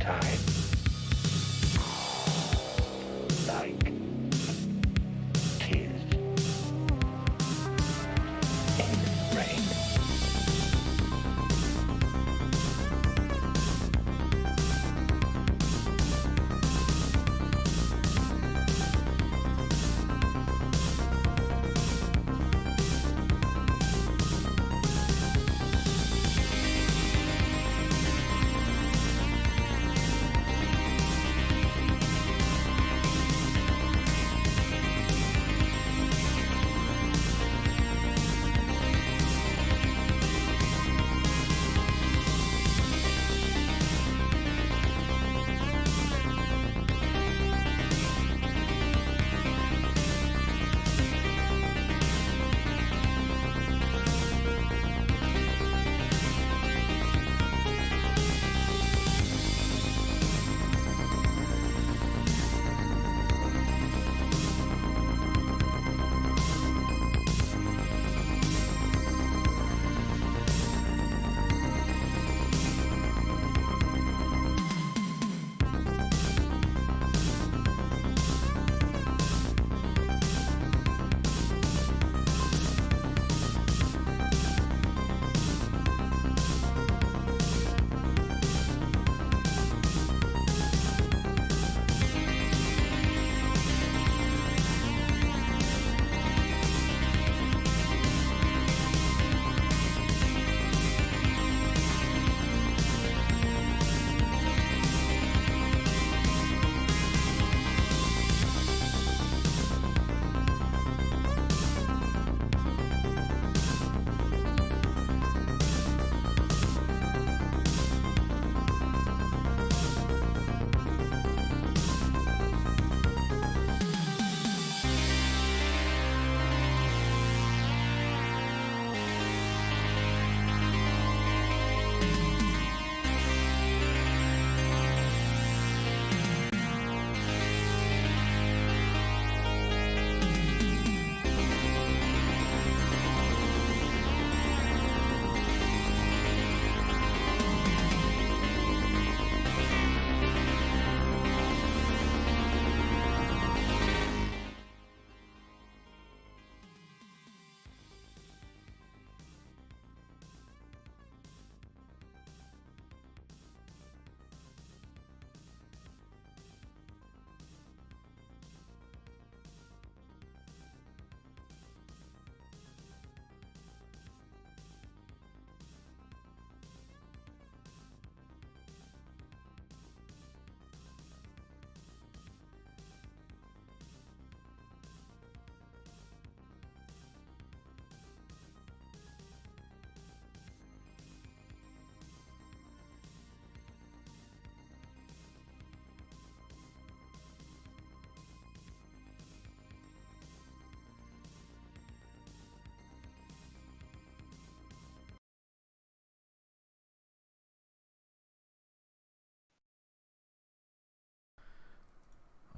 time. Like tears in rain.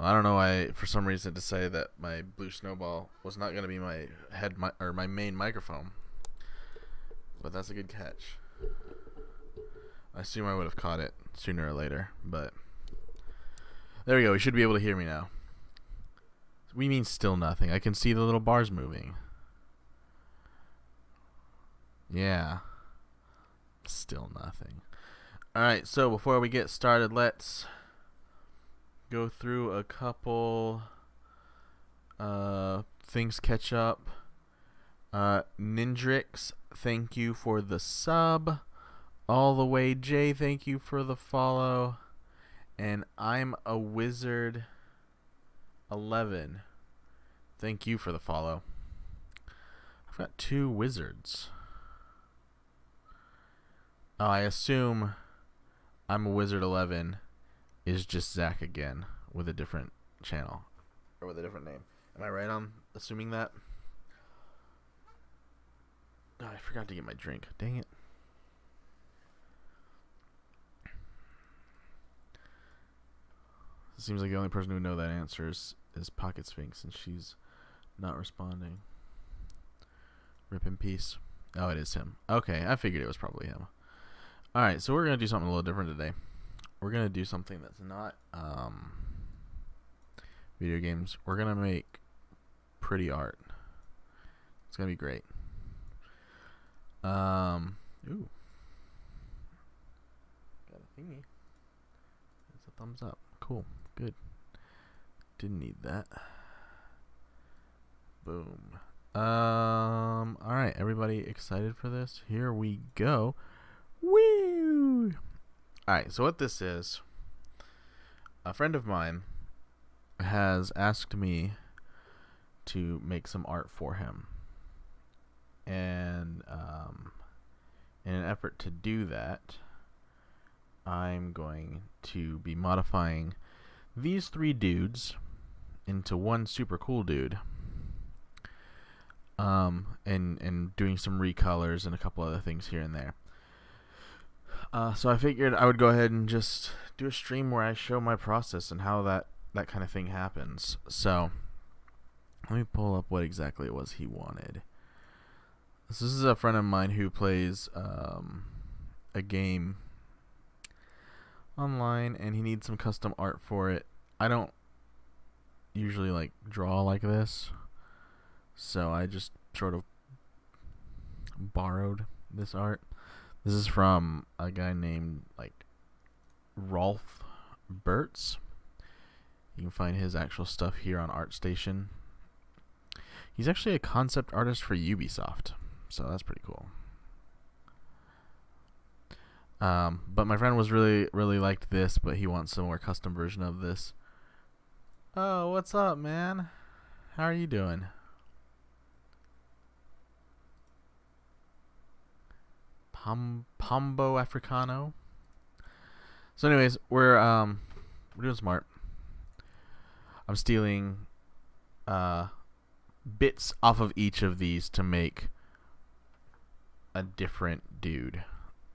I don't know why, for some reason, to say that my Blue Snowball was not going to be my or my main microphone, but that's a good catch. I assume I would have caught it sooner or later, but there we go. We should be able to hear me now. We mean still nothing. I can see the little bars moving. Yeah, still nothing. All right. So before we get started, let's go through a couple things, catch up. Nindrix, thank you for the sub. All the way Jay, thank you for the follow. And I'm a Wizard 11, thank you for the follow. I've got 2 wizards. Oh, I assume I'm a Wizard 11 is just Zach again with a different channel or with a different name. Am I right on assuming that? Oh, I forgot to get my drink. Dang it. It seems like the only person who would know that answer is Pocket Sphinx, and she's not responding. Rip in peace. Oh, it is him. Okay, I figured it was probably him. Alright, so we're going to do something a little different today. we're gonna do something that's not video games. We're gonna make pretty art. It's gonna be great. Ooh, got a thingy. It's a thumbs up. Cool, good. Didn't need that. Boom. All right, everybody excited for this? Here we go. Woo! All right, so what this is, a friend of mine has asked me to make some art for him, and in an effort to do that, I'm going to be modifying these three dudes into one super cool dude, and doing some recolors and a couple other things here and there. So I figured I would go ahead and just do a stream where I show my process and how that kind of thing happens. So let me pull up what exactly it was he wanted. This is a friend of mine who plays a game online, and he needs some custom art for it. I don't usually like draw like this, so I just sort of borrowed this art. This is from a guy named like Rolf Burtz. You can find his actual stuff here on ArtStation. He's actually a concept artist for Ubisoft, so that's pretty cool. But my friend was really liked this, but he wants some more custom version of this. Oh, what's up, man? How are you doing? Pombo Africano. So anyways, we're doing smart. I'm stealing bits off of each of these to make a different dude.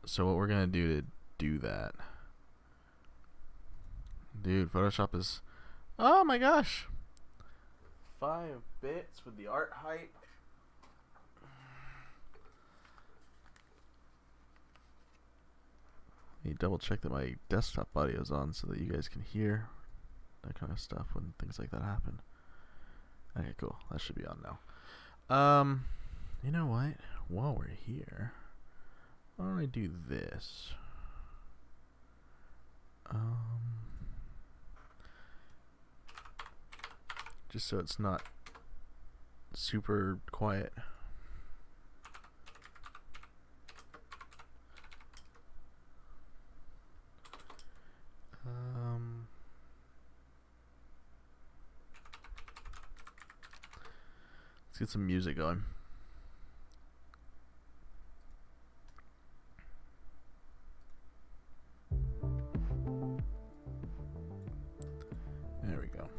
So what we're gonna do to do that, dude, Photoshop is, oh my gosh, 5 bits with the art height. Let me double check that my desktop audio is on so that you guys can hear that kind of stuff when things like that happen. Okay, cool. That should be on now. You know what? While we're here, why don't I do this? Just so it's not super quiet. Let's get some music going. There we go.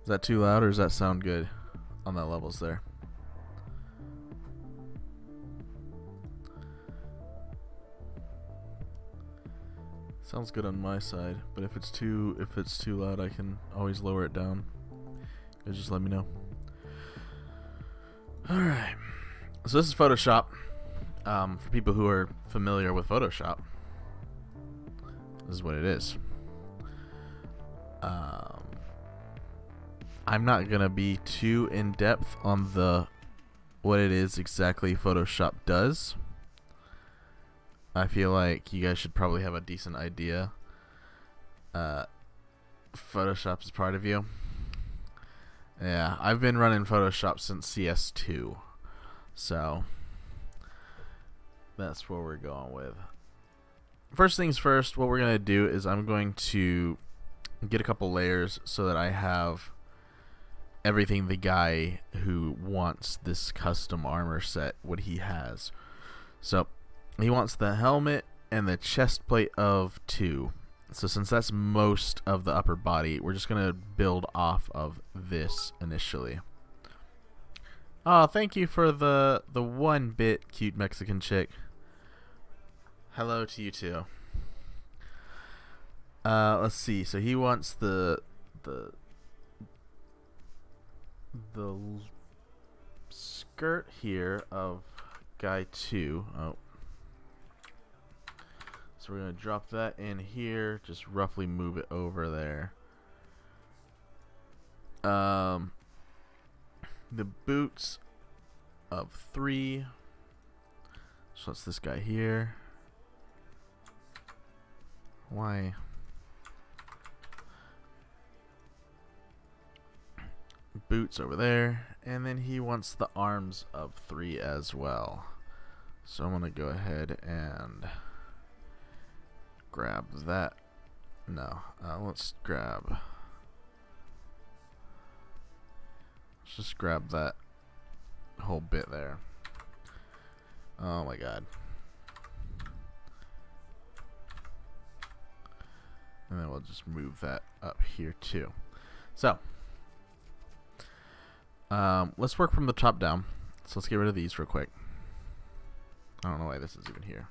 Is that too loud, or does that sound good on that levels there? Sounds good on my side, but if it's too loud, I can always lower it down. You just let me know. Alright. So this is Photoshop. For people who are familiar with Photoshop, this is what it is. I'm not gonna be too in depth on what it is exactly Photoshop does. I feel like you guys should probably have a decent idea. Photoshop is part of you. Yeah, I've been running Photoshop since CS2, so that's where we're going with. First things first, what we're going to do is I'm going to get a couple layers so that I have everything the guy who wants this custom armor set, what he has. So he wants the helmet and the chest plate of 2. So since that's most of the upper body, we're just going to build off of this initially. Oh, thank you for the 1-bit cute Mexican chick. Hello to you too. Let's see. So he wants the skirt here of guy 2. Oh. So we're going to drop that in here, just roughly move it over there. The boots of 3. So that's this guy here. Why? Boots over there. And then he wants the arms of 3 as well. So I'm going to go ahead and grab that. No, let's just grab that whole bit there. Oh my god. And then we'll just move that up here too. So let's work from the top down. So let's get rid of these real quick. I don't know why this is even here.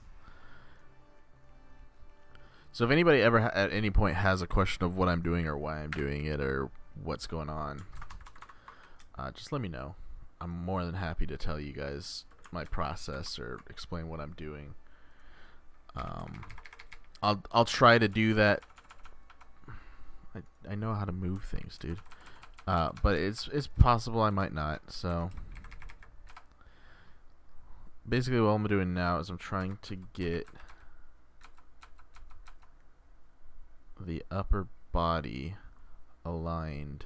So if anybody ever at any point has a question of what I'm doing or why I'm doing it or what's going on, just let me know. I'm more than happy to tell you guys my process or explain what I'm doing. I'll try to do that. I know how to move things, dude. But it's possible I might not. So basically what I'm doing now is I'm trying to get the upper body aligned,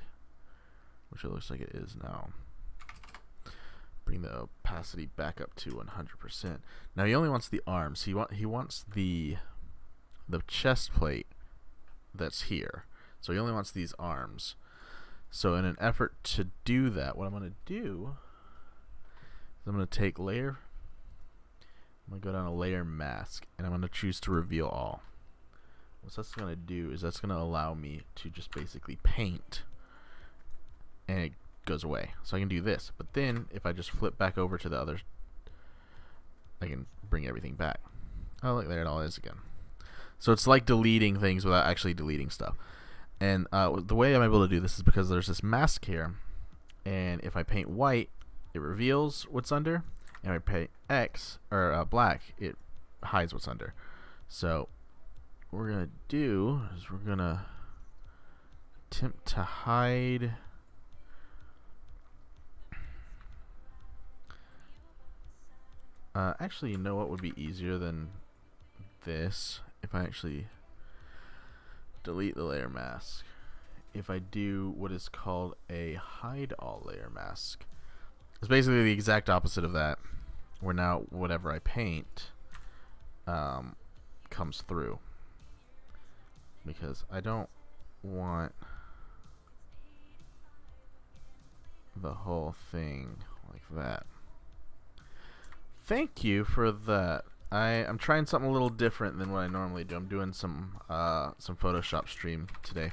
which it looks like it is now. Bring the opacity back up to 100%. Now he only wants the arms. He wants the chest plate that's here. So he only wants these arms. So in an effort to do that, what I'm going to do is I'm going to take layer. I'm going to go down to layer mask, and I'm going to choose to reveal all. What that's going to do is that's going to allow me to just basically paint, and it goes away. So I can do this, but then if I just flip back over to the other, I can bring everything back. Oh look, there it all is again. So it's like deleting things without actually deleting stuff. And the way I'm able to do this is because there's this mask here, and if I paint white, it reveals what's under, and if I paint X or black, it hides what's under. So what we're gonna do is we're gonna attempt to hide actually, you know what would be easier than this? If I actually delete the layer mask. If I do what is called a hide all layer mask. It's basically the exact opposite of that, where now whatever I paint comes through. Because I don't want the whole thing like that. Thank you for that. I'm trying something a little different than what I normally do. I'm doing some Photoshop stream today.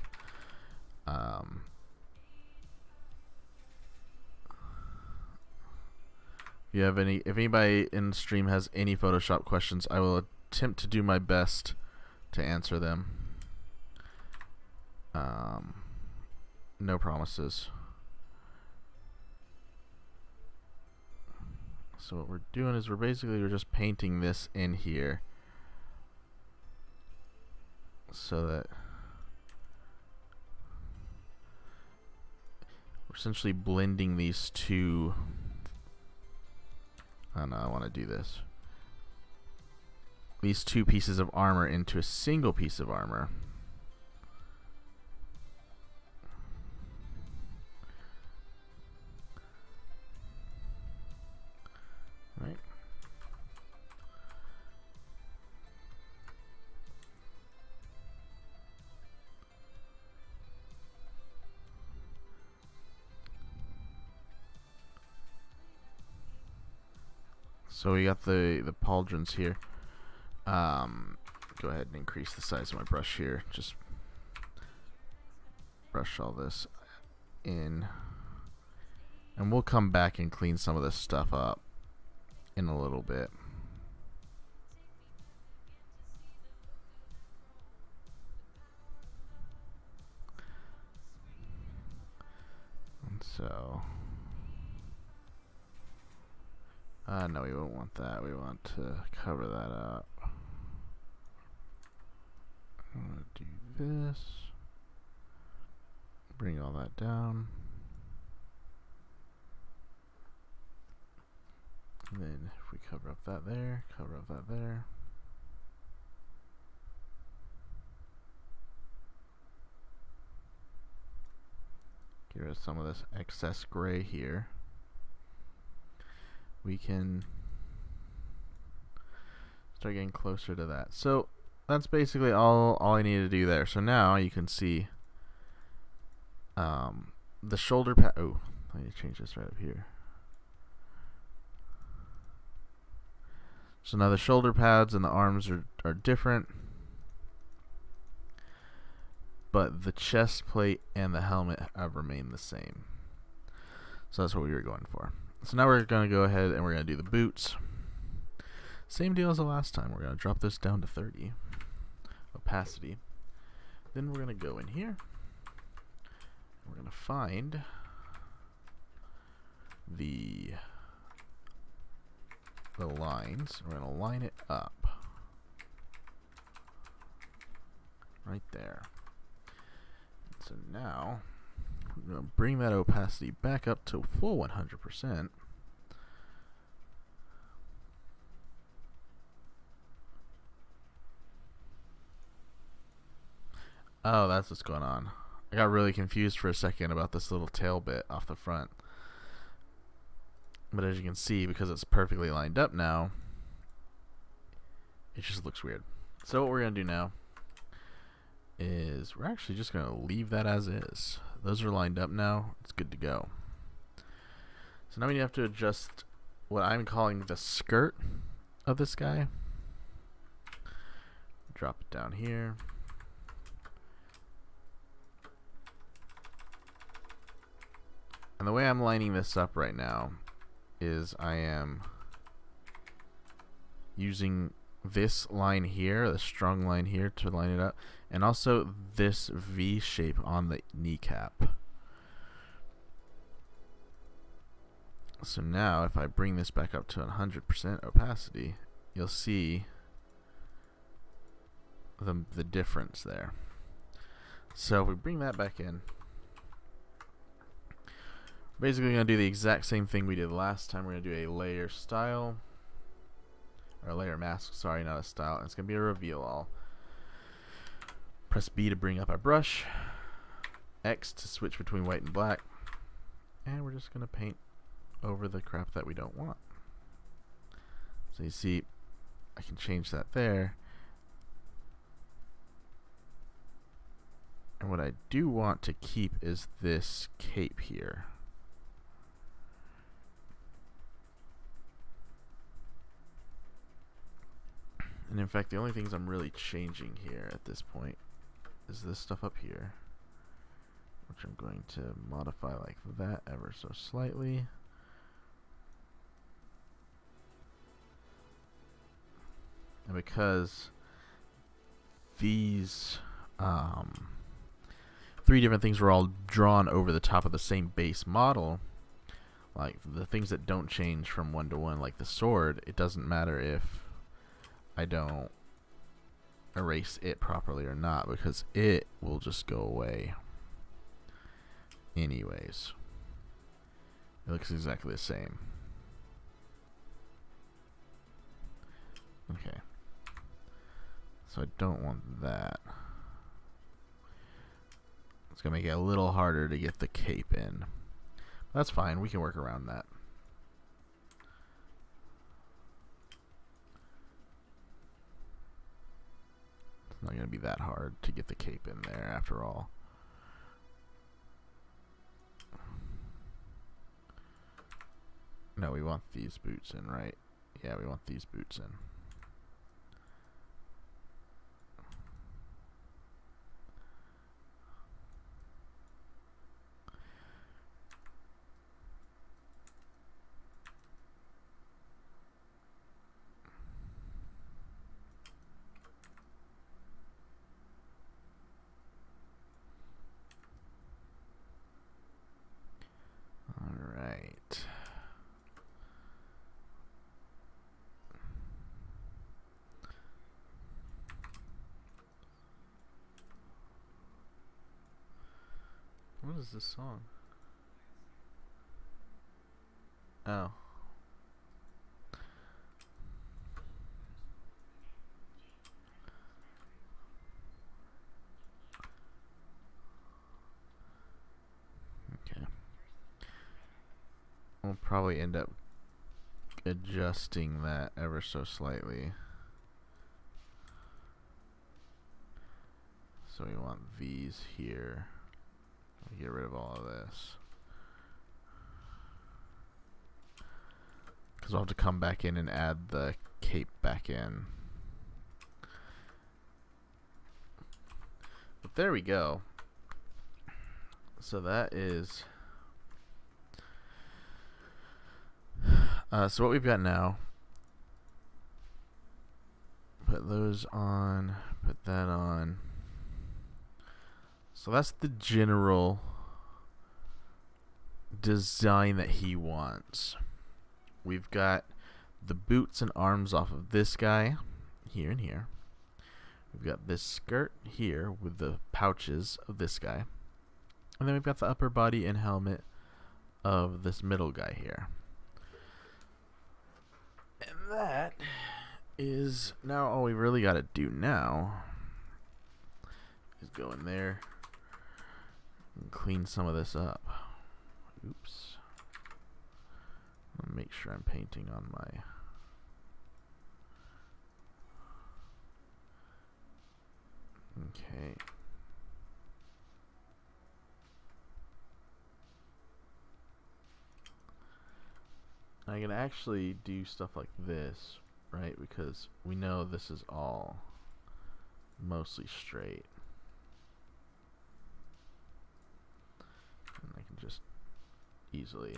If anybody in the stream has any Photoshop questions, I will attempt to do my best to answer them. No promises. So what we're doing is we're just painting this in here so that we're essentially blending these two. Oh no, I want to do this. These two pieces of armor into a single piece of armor. Right. So we got the pauldrons here. Go ahead and increase the size of my brush here. Just brush all this in, and we'll come back and clean some of this stuff up in a little bit. And so no, we won't want that. We want to cover that up. this. Bring all that down. And then if we cover up that there, cover up that there. Get rid of some of this excess gray here. We can start getting closer to that. So that's basically all I need to do there. So now you can see the shoulder pad. Oh, I need to change this right up here. So now the shoulder pads and the arms are different, but the chest plate and the helmet have remained the same. So that's what we were going for. So now we're going to go ahead and we're going to do the boots. Same deal as the last time. We're going to drop this down to 30 opacity. Then we're going to go in here. We're going to find the lines. We're going to line it up right there. So now we're going to bring that opacity back up to full 100%. Oh, that's what's going on. I got really confused for a second about this little tail bit off the front. But as you can see, because it's perfectly lined up now, it just looks weird. So what we're going to do now is we're actually just going to leave that as is. Those are lined up now. It's good to go. So now we have to adjust what I'm calling the skirt of this guy. Drop it down here. And the way I'm lining this up right now is I am using this line here, the strong line here, to line it up, and also this V shape on the kneecap. So now if I bring this back up to 100% opacity, you'll see the difference there. So if we bring that back in, basically going to do the exact same thing we did last time. We're going to do a layer style, or a layer mask, sorry, not a style. And it's going to be a reveal all. Press B to bring up our brush, X to switch between white and black, and we're just going to paint over the crap that we don't want. So you see, I can change that there. And what I do want to keep is this cape here. And in fact, the only things I'm really changing here at this point is this stuff up here, which I'm going to modify like that ever so slightly. And because these three different things were all drawn over the top of the same base model, like the things that don't change from one to one, like the sword, it doesn't matter if I don't erase it properly or not, because it will just go away anyways. It looks exactly the same. Okay. So I don't want that. It's going to make it a little harder to get the cape in. That's fine. We can work around that. It's not going to be that hard to get the cape in there after all. No, we want these boots in, right? Yeah, we want these boots in. What is this song? Oh. Okay. We'll probably end up adjusting that ever so slightly. So we want these here. We'll get rid of all of this. Because we'll have to come back in and add the cape back in. But there we go. So that is... so what we've got now... Put those on. Put that on. So that's the general design that he wants. We've got the boots and arms off of this guy, here and here. We've got this skirt here with the pouches of this guy. And then we've got the upper body and helmet of this middle guy here. And that is now all we really got to do now is go in there and clean some of this up. Oops. I'll make sure I'm painting on my... Okay. I can actually do stuff like this, right? Because we know this is all mostly straight. And I can just easily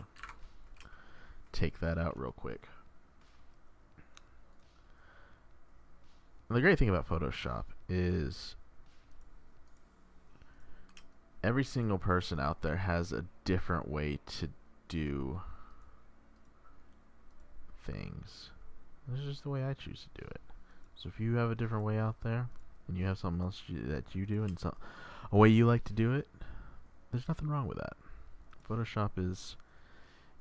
take that out real quick. And the great thing about Photoshop is every single person out there has a different way to do things. This is just the way I choose to do it. So if you have a different way out there, and you have something else that you do, and a way you like to do it, there's nothing wrong with that. Photoshop is,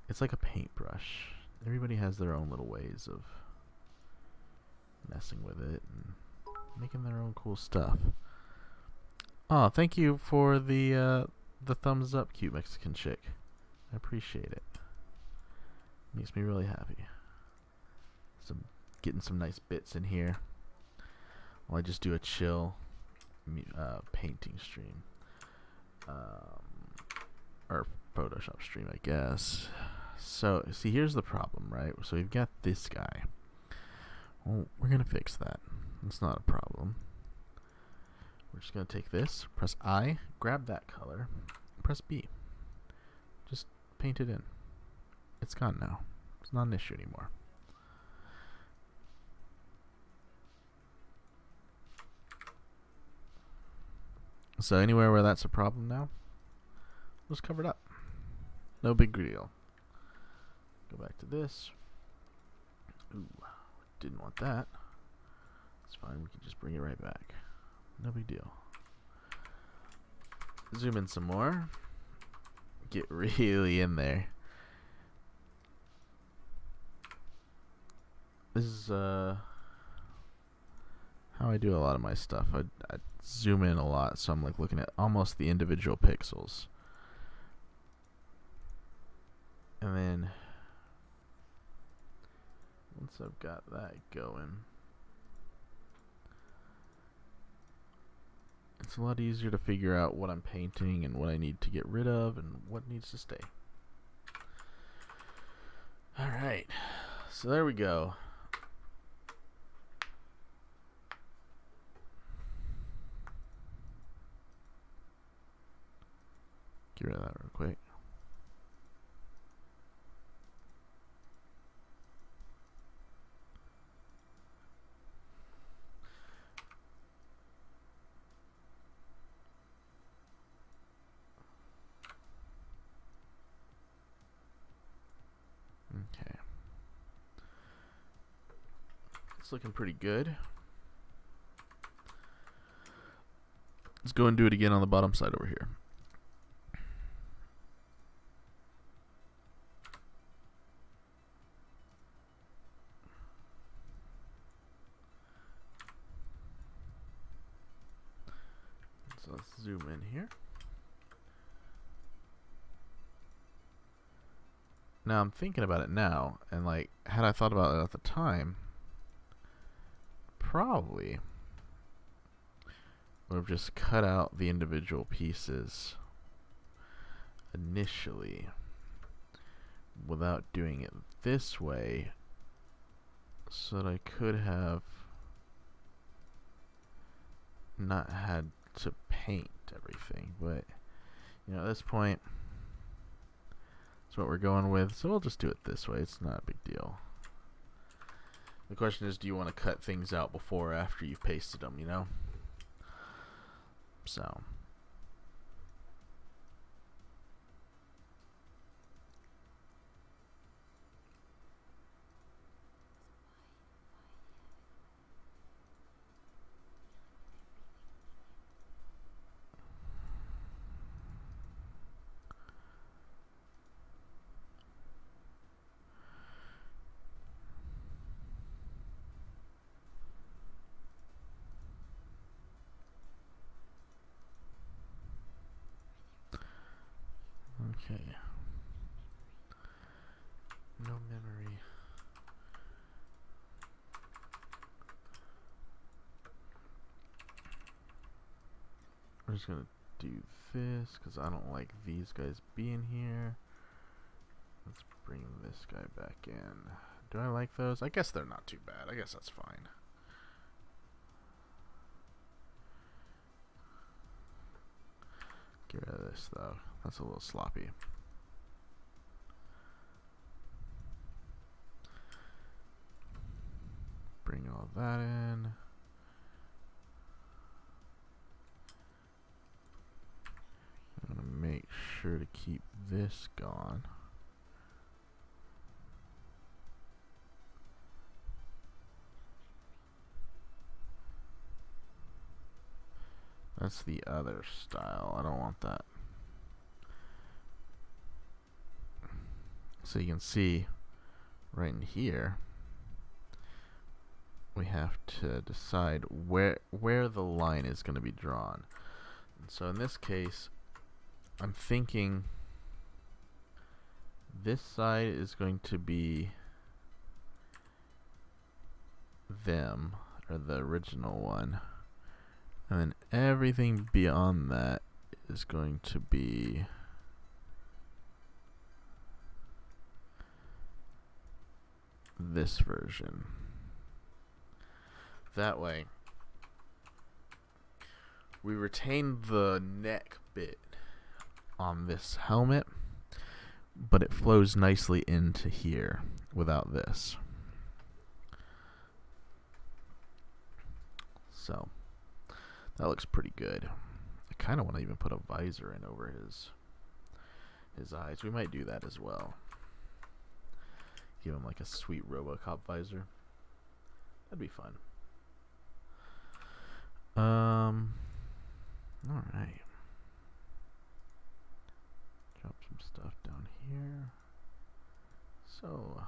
it's like a paintbrush. Everybody has their own little ways of messing with it and making their own cool stuff. Oh, thank you for the thumbs up, cute Mexican chick. I appreciate it. Makes me really happy. Getting some nice bits in here while I just do a chill painting stream. Or Photoshop stream, I guess. So, see, here's the problem, right? So we've got this guy. Well, we're going to fix that. It's not a problem. We're just going to take this, press I, grab that color, press B. Just paint it in. It's gone now. It's not an issue anymore. So anywhere where that's a problem now, let's cover it up. No big deal. Go back to this. Ooh, didn't want that. It's fine, we can just bring it right back. No big deal. Zoom in some more. Get really in there. This is how I do a lot of my stuff. I zoom in a lot, so I'm like looking at almost the individual pixels. And then once I've got that going, it's a lot easier to figure out what I'm painting and what I need to get rid of and what needs to stay. Alright, so there we go. Get rid of that real quick. Okay. It's looking pretty good. Let's go and do it again on the bottom side over here. So let's zoom in here. Now I'm thinking about it now, and like, had I thought about it at the time, probably would have just cut out the individual pieces initially without doing it this way, so that I could have not had to paint everything. But you know, at this point, that's what we're going with, so we'll just do it this way. It's not a big deal. The question is, do you want to cut things out before or after you've pasted them, you know? So okay. No memory. We're just gonna do this because I don't like these guys being here. Let's bring this guy back in. Do I like those? I guess they're not too bad. I guess that's fine. Get rid of this though. That's a little sloppy. Bring all that in. I'm gonna make sure to keep this gone. That's the other style. I don't want that. So you can see right in here, we have to decide where the line is going to be drawn. And so in this case, I'm thinking this side is going to be them, or the original one, and then everything beyond that is going to be this version. That way we retain the neck bit on this helmet, but it flows nicely into here without this. So that looks pretty good. I kind of want to even put a visor in over his eyes. We might do that as well. Give him like a sweet RoboCop visor. That'd be fun. All right. Drop some stuff down here. So,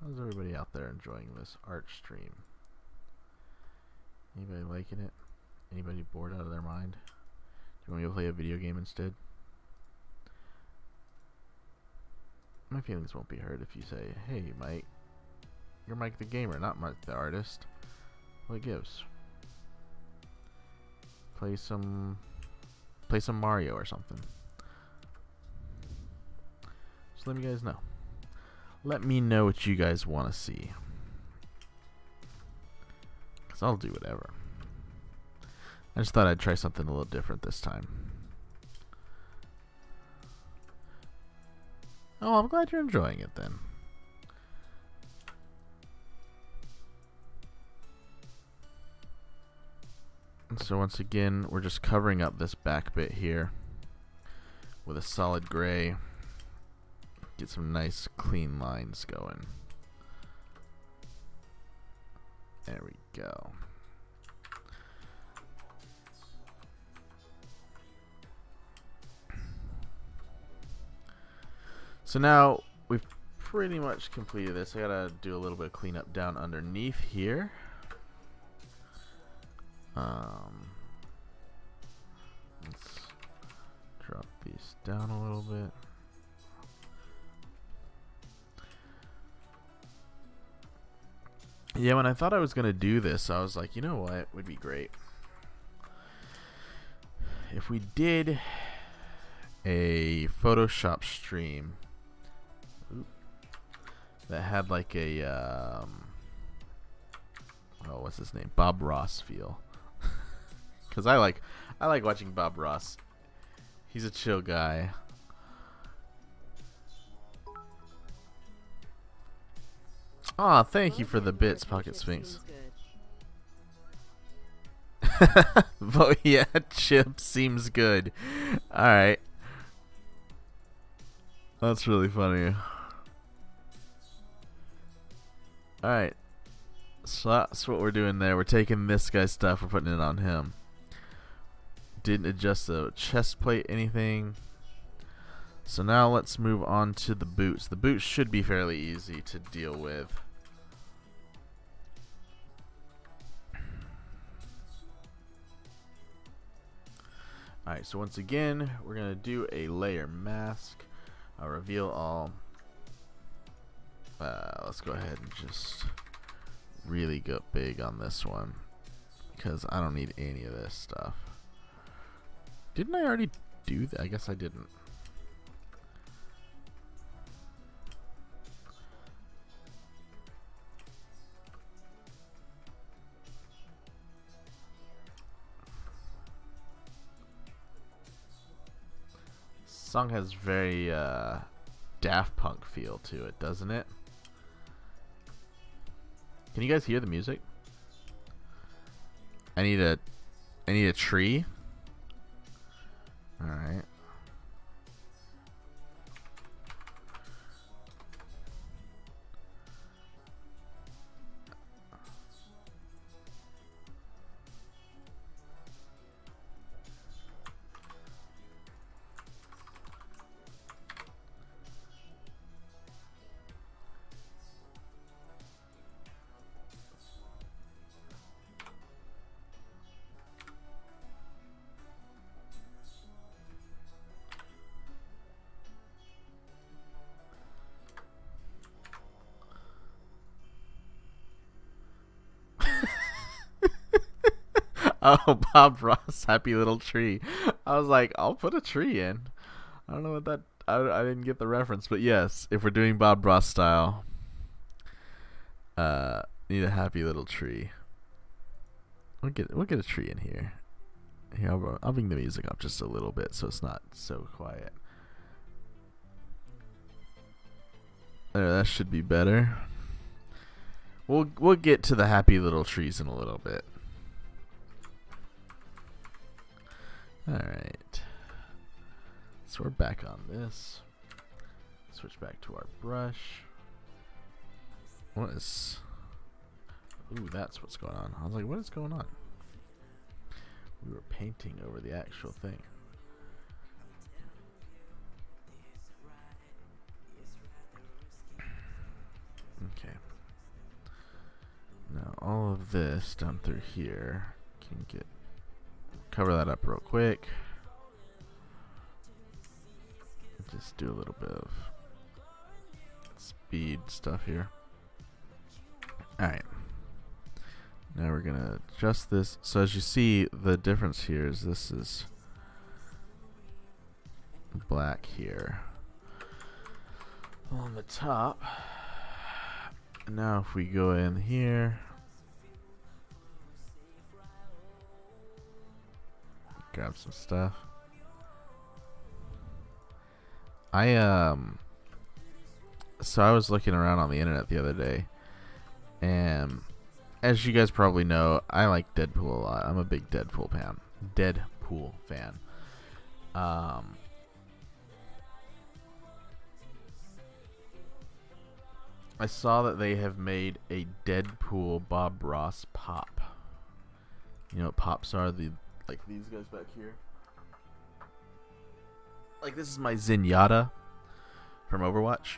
how's everybody out there enjoying this art stream? Anybody liking it? Anybody bored out of their mind? Do you want me to play a video game instead? My feelings won't be hurt if you say, "Hey, Mike, you're Mike the gamer, not Mike the artist. What gives? Play some Mario or something." Just let me guys know. Let me know what you guys want to see, 'cause I'll do whatever. I just thought I'd try something a little different this time. Oh, I'm glad you're enjoying it then. And so once again, we're just covering up this back bit here with a solid gray. Get some nice clean lines going. There we go. So now we've pretty much completed this. I gotta do a little bit of cleanup down underneath here. down a little bit. Yeah, when I thought I was going to do this, I was like, you know what would be great? If we did a Photoshop stream that had like a, oh, what's his name? Bob Ross feel. Because I like watching Bob Ross. He's a chill guy. Aw, thank you for the bits, Pocket Sphinx. But yeah, chip seems good. Alright. That's really funny. Alright. So that's what we're doing there. We're taking this guy's stuff, we're putting it on him. Didn't adjust the chest plate, anything. So now let's move on to the boots. The boots should be fairly easy to deal with. Alright, so once again, we're going to do a layer mask. I'll reveal all. Let's go ahead and just really go big on this one, because I don't need any of this stuff. Didn't I already do that? I guess I didn't. Song has very Daft Punk feel to it, doesn't it? Can you guys hear the music? I need a tree. All right. Oh, Bob Ross, happy little tree. I was like, I'll put a tree in. I don't know what that. I didn't get the reference, but yes, if we're doing Bob Ross style, need a happy little tree. We'll get a tree in here. Here, I'll bring the music up just a little bit so it's not so quiet. There, that should be better. We'll get to the happy little trees in a little bit. Alright. So we're back on this. Switch back to our brush. What is... Ooh, that's what's going on. I was like, what is going on? We were painting over the actual thing. Okay. Now all of this down through here can get... Cover that up real quick. Just do a little bit of speed stuff here. Alright. Now we're gonna adjust this. So as you see, the difference here is this is black here on the top. And now if we go in here, grab some stuff. So I was looking around on the internet the other day, and as you guys probably know, I like Deadpool a lot. I'm a big Deadpool fan. I saw that they have made a Deadpool Bob Ross pop. You know what pops are? Like these guys back here. Like this is my Zenyatta from Overwatch.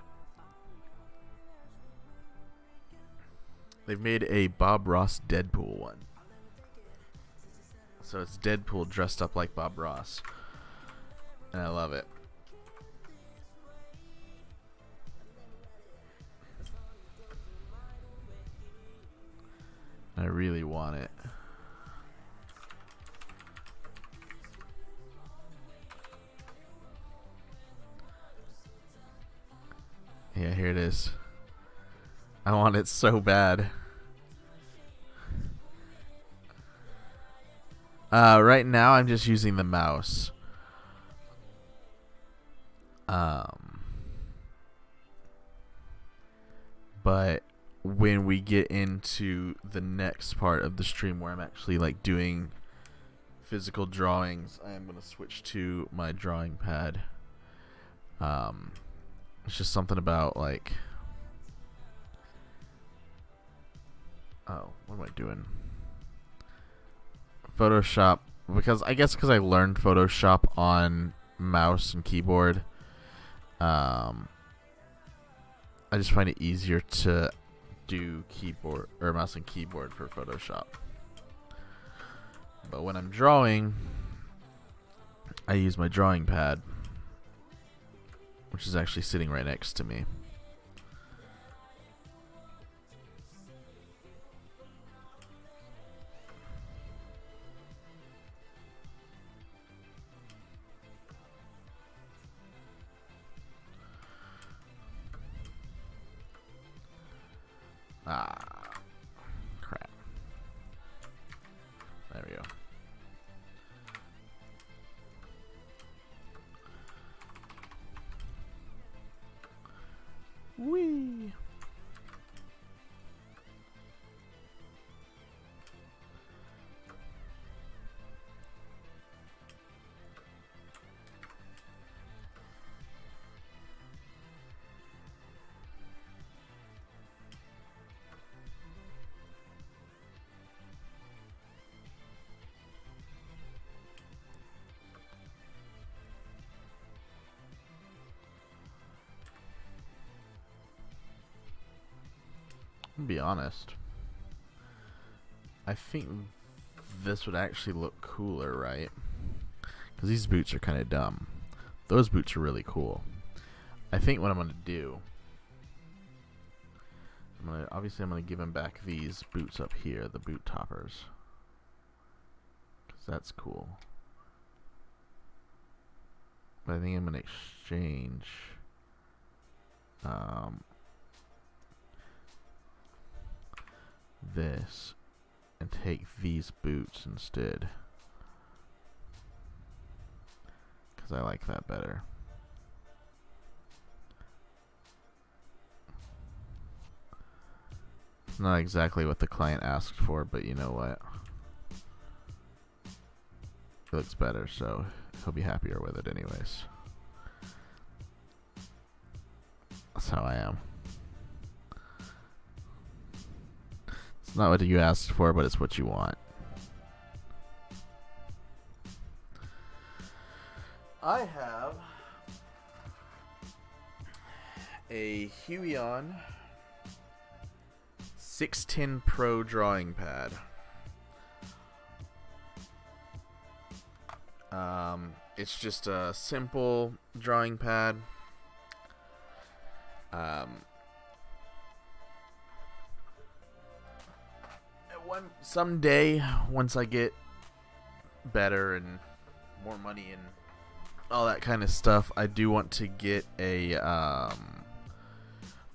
They've made a Bob Ross Deadpool one. So it's Deadpool dressed up like Bob Ross. And I love it. I really want it. Yeah, here it is. I want it so bad. Right now I'm just using the mouse. But when we get into the next part of the stream where I'm actually like doing physical drawings, I am going to switch to my drawing pad. It's just something about like, oh, what am I doing? Photoshop, because I learned Photoshop on mouse and keyboard. I just find it easier to do keyboard or mouse and keyboard for Photoshop. But when I'm drawing, I use my drawing pad, which is actually sitting right next to me. Ah, crap. There we go. Whee! To be honest, I think this would actually look cooler, right? Because these boots are kind of dumb. Those boots are really cool. I think what I'm going to do, obviously I'm going to give him back these boots up here, the boot toppers. Because that's cool. But I think I'm going to exchange this and take these boots instead, because I like that better. It's not exactly what the client asked for, but you know what? It looks better, so he'll be happier with it anyways. That's how I am. It's not what you asked for, but it's what you want. I have a Huion 610 Pro drawing pad. It's just a simple drawing pad. Someday, once I get better and more money and all that kind of stuff, I do want to get a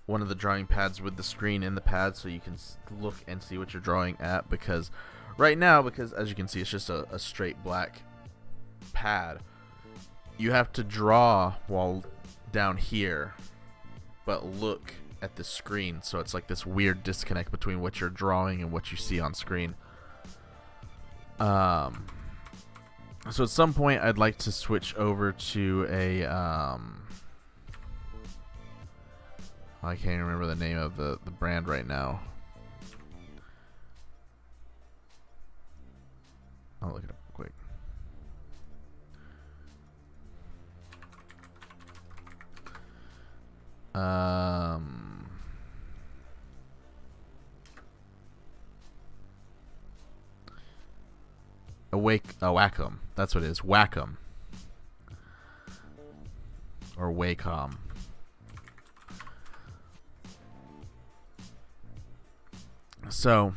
one of the drawing pads with the screen in the pad, so you can look and see what you're drawing at. Because right now, as you can see, it's just a straight black pad. You have to draw while down here, but look at the screen, so it's like this weird disconnect between what you're drawing and what you see on screen. So at some point I'd like to switch over to a I can't remember the name of the brand right now. I'll look it up quick. Wacom. That's what it is. Wacom. Or Wacom. So,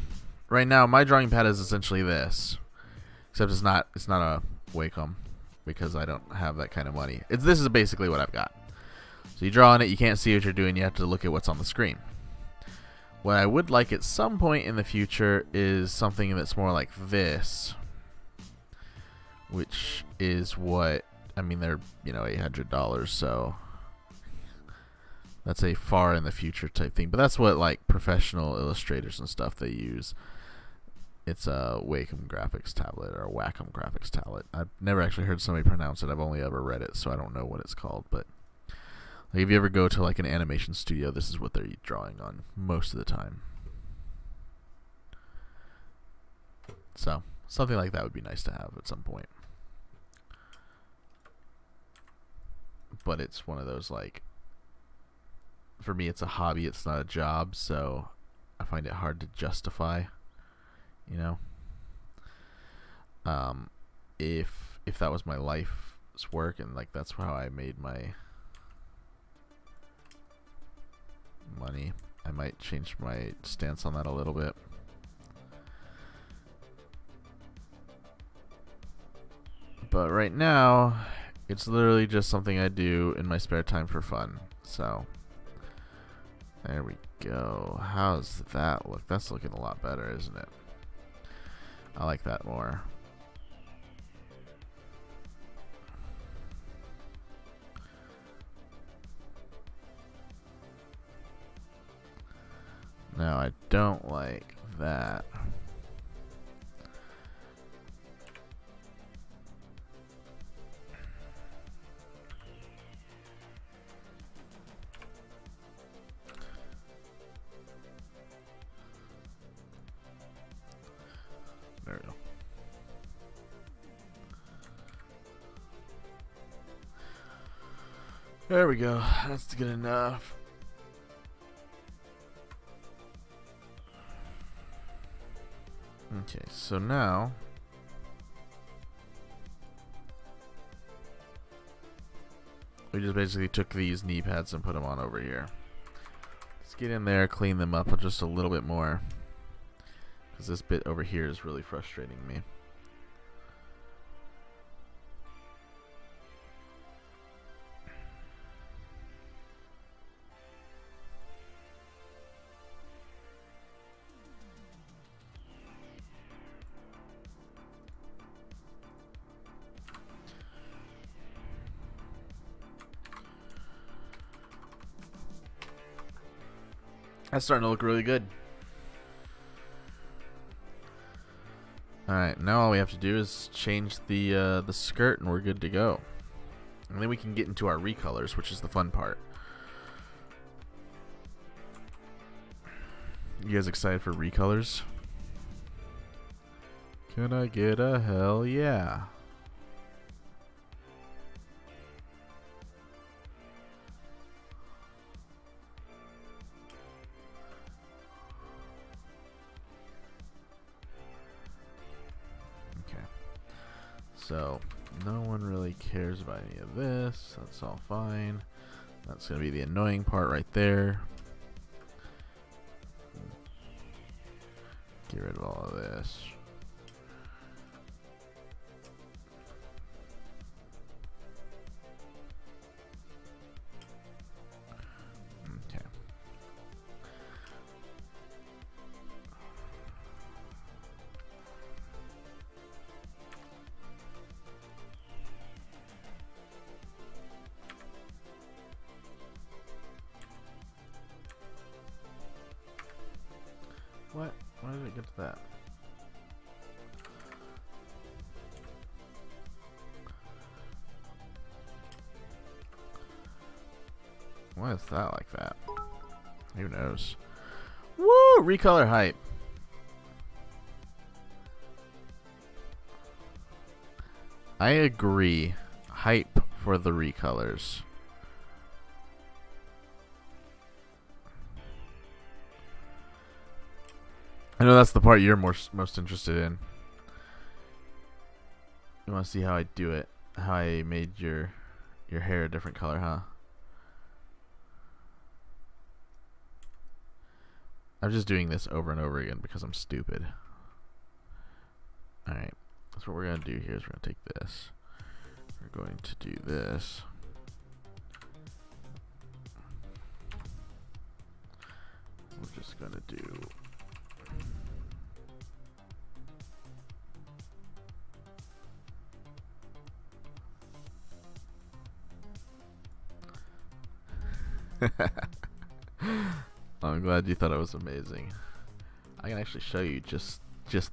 right now my drawing pad is essentially this, except it's not a Wacom because I don't have that kind of money. This is basically what I've got. So you draw on it, you can't see what you're doing, you have to look at what's on the screen. What I would like at some point in the future is something that's more like this, which is what, I mean, they're, you know, $800, so that's a far in the future type thing. But that's what like professional illustrators and stuff they use. It's a Wacom graphics tablet or a Wacom graphics tablet. I've never actually heard somebody pronounce it. I've only ever read it, so I don't know what it's called. But like, if you ever go to like an animation studio, this is what they're drawing on most of the time. So something like that would be nice to have at some point. But it's one of those, like, for me it's a hobby, it's not a job, so I find it hard to justify, you know. If that was my life's work and like that's how I made my money, I might change my stance on that a little bit. But right now it's literally just something I do in my spare time for fun. So there we go. How's that look? That's looking a lot better, isn't it? I like that more. Now I don't like that. There we go. There we go. That's good enough. Okay, so now we just basically took these knee pads and put them on over here. Let's get in there, clean them up just a little bit more, because this bit over here is really frustrating me. That's starting to look really good. Alright, now all we have to do is change the skirt and we're good to go. And then we can get into our recolors, which is the fun part. You guys excited for recolors? Can I get a hell yeah? So no one really cares about any of this. That's all fine. That's going to be the annoying part right there. Get rid of all of this. Okay. What? Why did it get to that? Why is that like that? Who knows? Woo! Recolor hype. I agree. Hype for the recolors. I know that's the part you're most interested in. You want to see how I do it? How I made your hair a different color, huh? I'm just doing this over and over again because I'm stupid. Alright, that's what we're going to do here is we're going to take this. We're going to do this. We're just going to do... I'm glad you thought it was amazing. I can actually show you just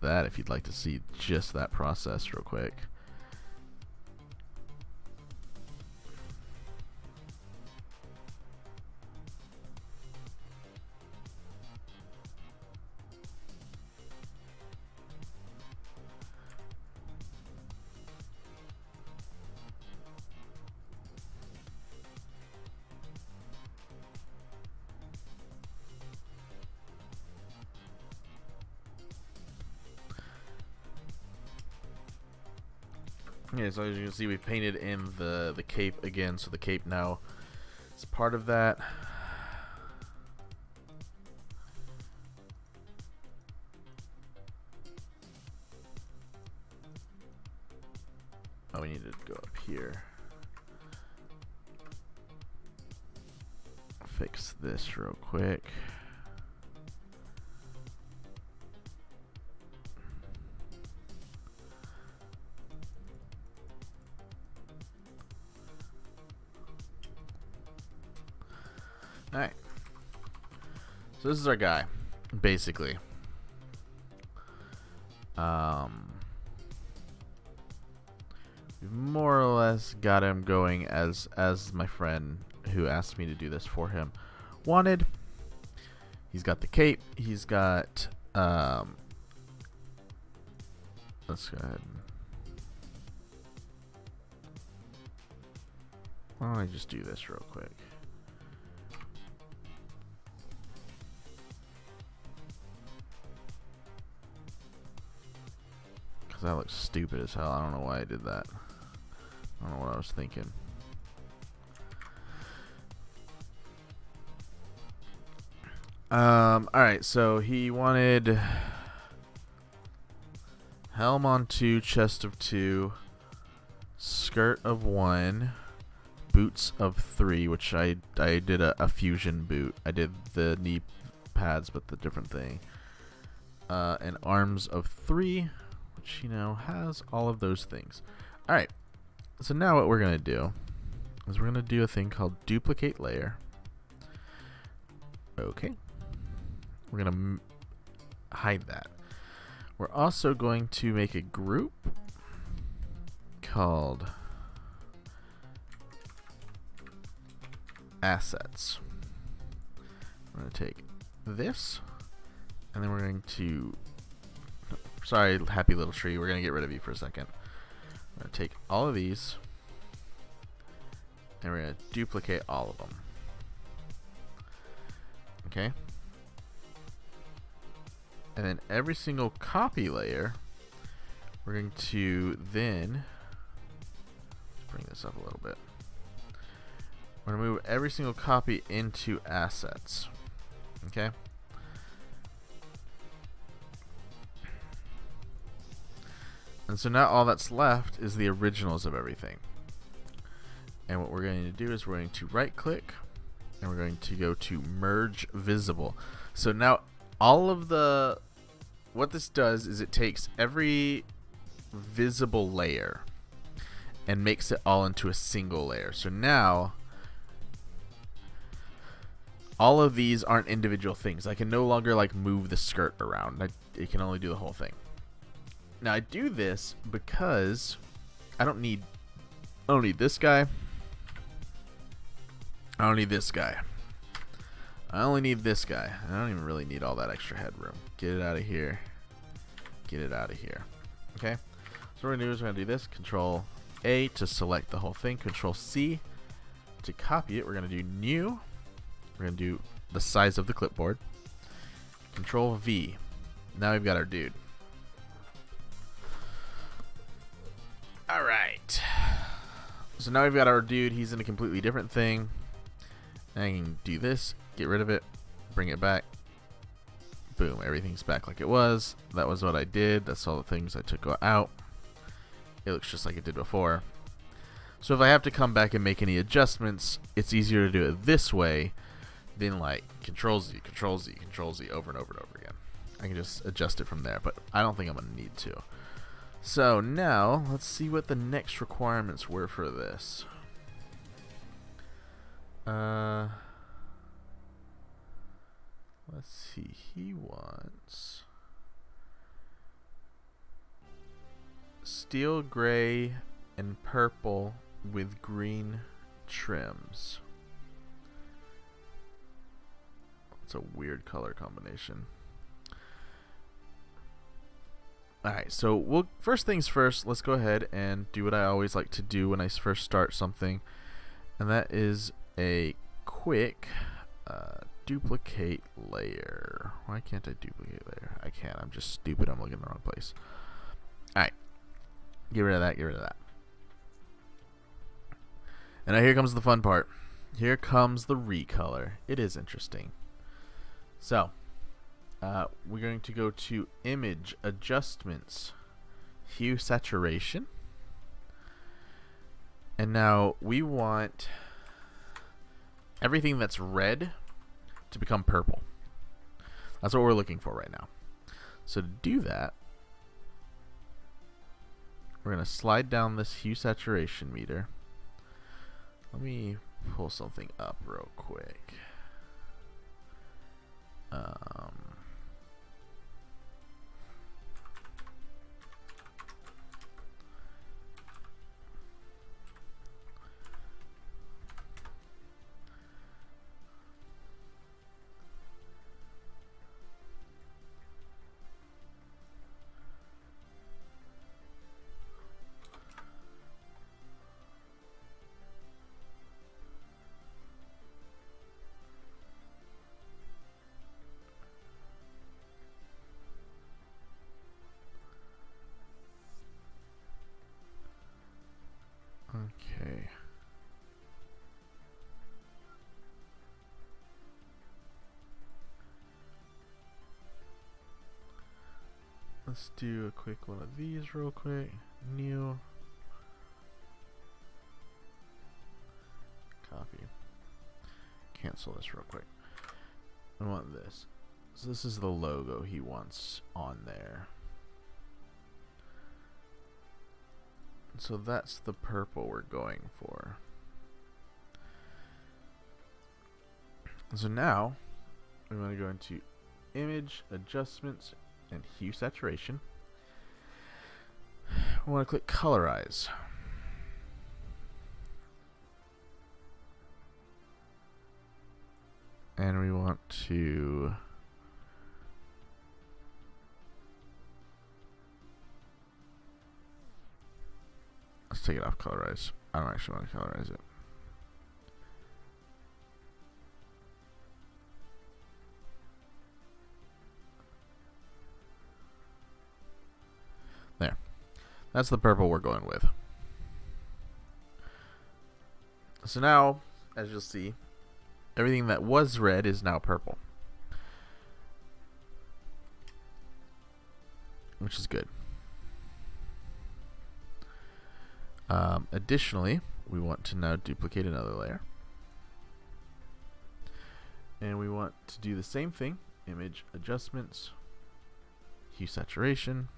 that if you'd like to see just that process real quick. Yeah, so as you can see, we painted in the cape again, so the cape now is part of that. Oh, we need to go up here. Fix this real quick. Alright. So this is our guy, basically. We've more or less got him going as my friend who asked me to do this for him wanted. He's got the cape. He's got let's go ahead. Why don't I just do this real quick? Because that looks stupid as hell. I don't know why I did that. I don't know what I was thinking. Alright, so he wanted helm on 2, chest of 2, skirt of 1, boots of 3, which I did a fusion boot. I did the knee pads, but the different thing. And arms of 3, which, you know, has all of those things. Alright, so now what we're going to do is we're going to do a thing called duplicate layer. Okay. We're going to hide that. We're also going to make a group called assets. We're going to take this, and then we're going to... Sorry, happy little tree. We're going to get rid of you for a second. We're going to take all of these, and we're going to duplicate all of them. Okay? And then every single copy layer, we're going to then... Let's bring this up a little bit. We're going to move every single copy into assets. Okay? And so now all that's left is the originals of everything. And what we're going to do is we're going to right click and we're going to go to merge visible. So now all of the... What this does is it takes every visible layer and makes it all into a single layer. So now all of these aren't individual things. I can no longer like move the skirt around. It can only do the whole thing. Now I do this because I don't need this guy. I don't need this guy. I only need this guy. I don't even really need all that extra headroom. Get it out of here. Get it out of here. Okay? So what we're going to do is we're going to do this. Control A to select the whole thing. Control C to copy it. We're going to do new. We're going to do the size of the clipboard. Control V. Now we've got our dude. Alright. So now we've got our dude. He's in a completely different thing. I can do this. Get rid of it. Bring it back. boom, everything's back like it was. That was what I did. That's all the things I took out. It looks just like it did before. So if I have to come back and make any adjustments, it's easier to do it this way than like Control Z, Control Z, Control Z over and over and over again. I can just adjust it from there, but I don't think I'm going to need to. So now, let's see what the next requirements were for this. Let's see, he wants steel gray and purple with green trims. It's a weird color combination. Alright, so we'll first things first, let's go ahead and do what I always like to do when I first start something, and that is a quick duplicate layer. Why can't I duplicate layer? I can't. I'm just stupid. I'm looking in the wrong place. Alright. Get rid of that. Get rid of that. And now here comes the fun part. Here comes the recolor. It is interesting. So, we're going to go to Image Adjustments, Hue Saturation. And now we want everything that's red to become purple. That's what we're looking for right now. So to do that, we're going to slide down this hue saturation meter. Let me pull something up real quick. Okay. Let's do a quick one of these real quick. New. Copy. Cancel this real quick. I want this. So this is the logo he wants on there. So that's the purple we're going for. So now we want to go into Image Adjustments and Hue Saturation. We want to click Colorize. And we want to let's take it off colorize. I don't actually want to colorize it. There. That's the purple we're going with. So now, as you'll see, everything that was red is now purple, which is good. Additionally, we want to now duplicate another layer. And we want to do the same thing. Image Adjustments, Hue Saturation.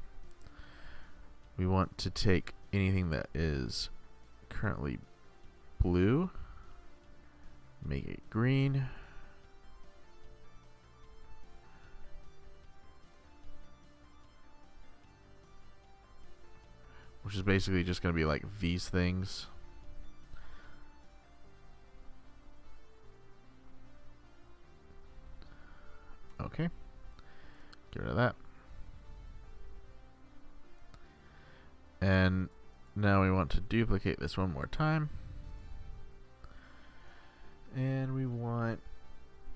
We want to take anything that is currently blue, make it green. Which is basically just going to be like these things. Okay. Get rid of that. And now we want to duplicate this one more time. And we want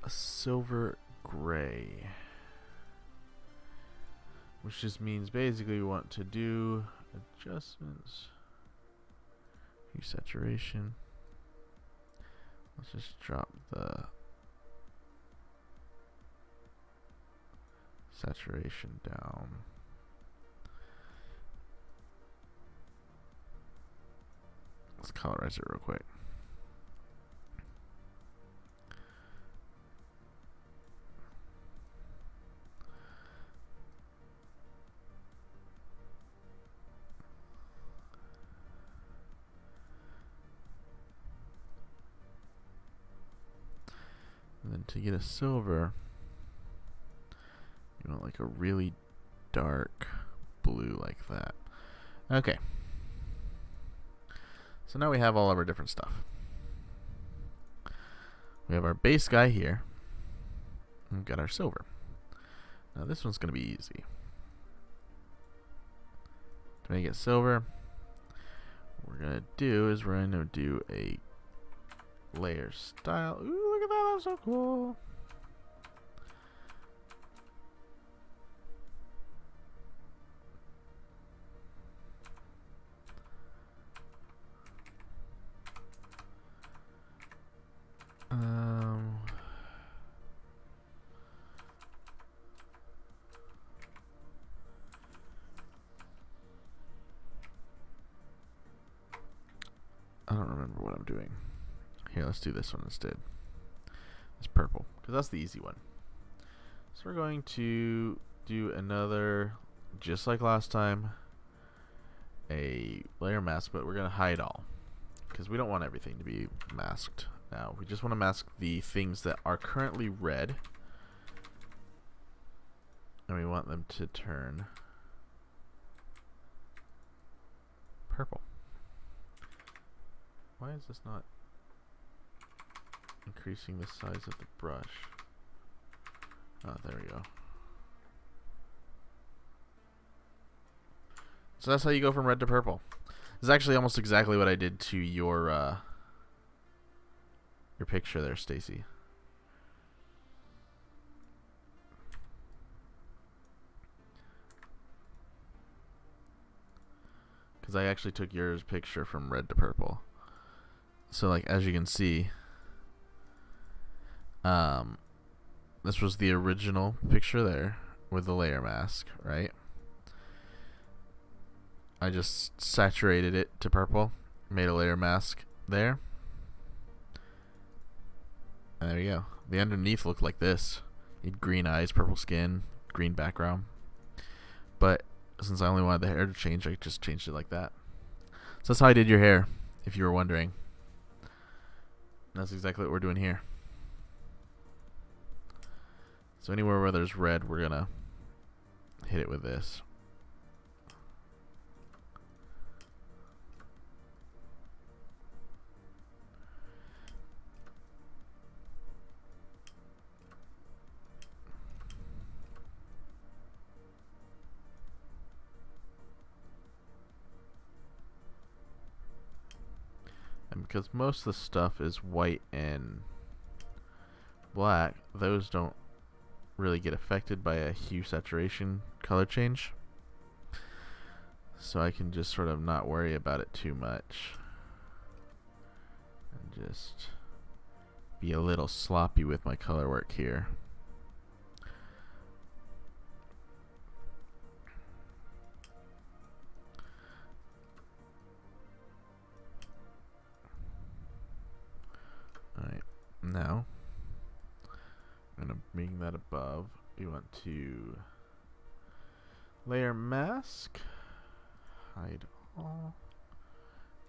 a silver gray. Which just means basically we want to do adjustments, hue saturation. Let's just drop the Saturation down. Let's colorize it real quick. And then to get a silver, you want like a really dark blue like that. Okay. So now we have all of our different stuff. We have our base guy here. And we've got our silver. Now this one's going to be easy. To make it silver, what we're going to do is we're going to do a layer style. Ooh, look at that, that's so cool. I don't remember what I'm doing. Here, let's do this one instead. It's purple, because that's the easy one. So we're going to do another, just like last time, a layer mask, but we're going to hide all, because we don't want everything to be masked now. We just want to mask the things that are currently red, and we want them to turn purple. Why is this not increasing the size of the brush? Oh, there we go. So that's how you go from red to purple. This is actually almost exactly what I did to your picture there, Stacy. Because I actually took yours picture from red to purple. So like as you can see, this was the original picture there with the layer mask, right? I just saturated it to purple, made a layer mask there, and there you go. The underneath looked like this. You had green eyes, purple skin, green background. But since I only wanted the hair to change, I just changed it like that. So that's how I did your hair, if you were wondering. And that's exactly what we're doing here. So anywhere where there's red, we're gonna hit it with this. And because most of the stuff is white and black, those don't really get affected by a hue saturation color change. So I can just sort of not worry about it too much. And just be a little sloppy with my color work here. Alright, now I'm going to bring that above. We want to layer mask, hide all.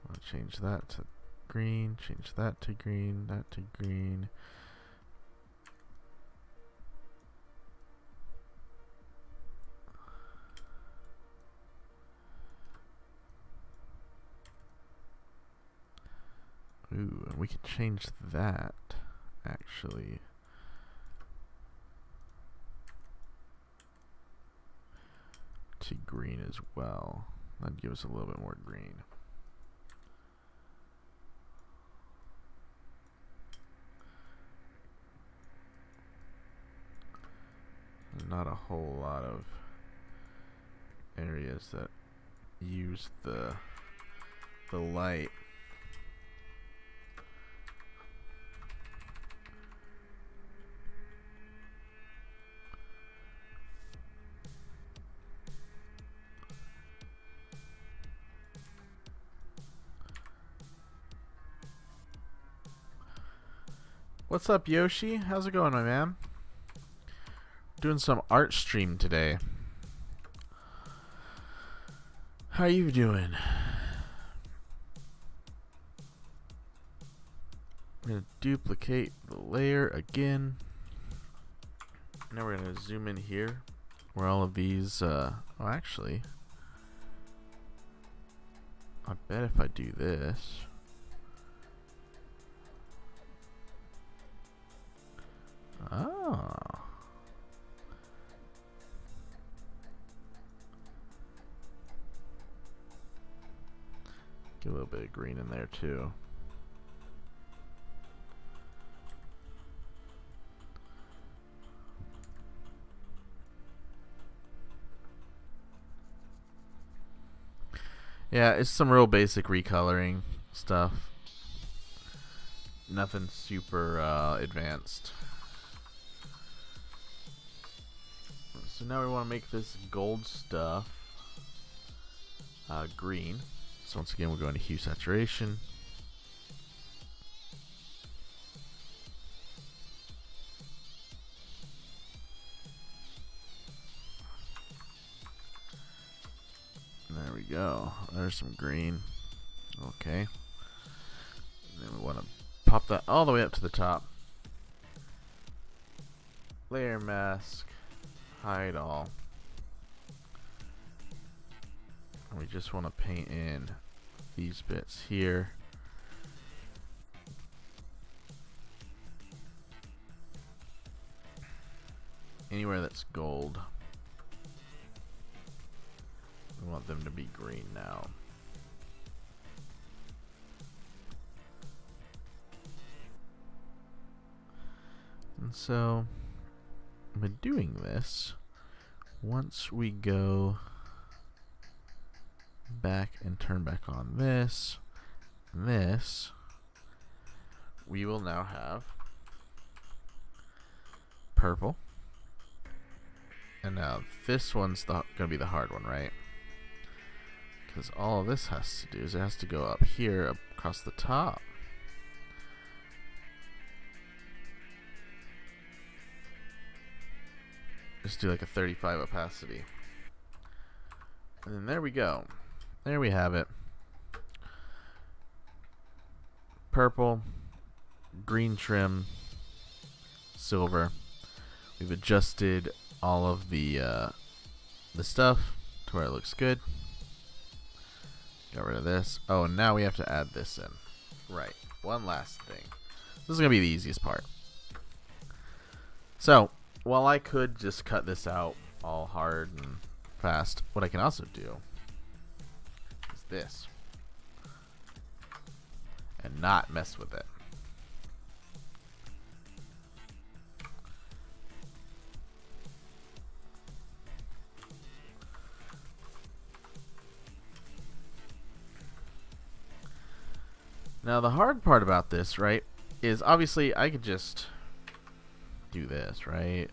I want to change that to green, change that to green, that to green. Ooh, and we can change that actually. To green as well. That'd give us a little bit more green. There's not a whole lot of areas that use the light. What's up, Yoshi? How's it going, my man? Doing some art stream today. How you doing? I'm gonna duplicate the layer again. Now we're gonna zoom in here where all of these oh, actually I bet if I do this, oh, get a little bit of green in there too. Yeah, it's some real basic recoloring stuff. Nothing super advanced. So now we want to make this gold stuff green. So once again, we're going to hue saturation. There we go. There's some green. Okay. And then we want to pop that all the way up to the top. Layer mask. Hide all. And we just want to paint in these bits here. Anywhere that's gold. We want them to be green now. And so, by doing this, once we go back and turn back on this, and this, we will now have purple. And now this one's going to be the hard one, right? Because all this has to do is it has to go up here across the top. Just do like a 35 opacity. And then there we go. There we have it. Purple, green trim, silver. We've adjusted all of the stuff to where it looks good. Got rid of this. Oh, and now we have to add this in. Right. One last thing. This is going to be the easiest part. So, while I could just cut this out all hard and fast, what I can also do is this. And not mess with it. Now the hard part about this, right, is obviously I could just do this, right?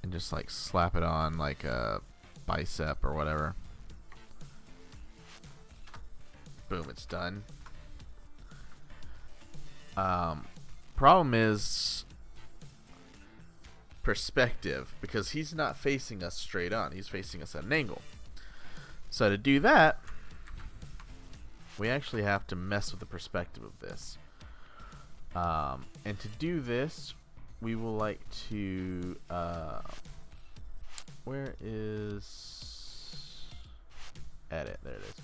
And just like slap it on like a bicep or whatever. Boom, it's done. Problem is perspective, because he's not facing us straight on. He's facing us at an angle. So to do that, we actually have to mess with the perspective of this. And to do this, we will like to where is edit? There it is.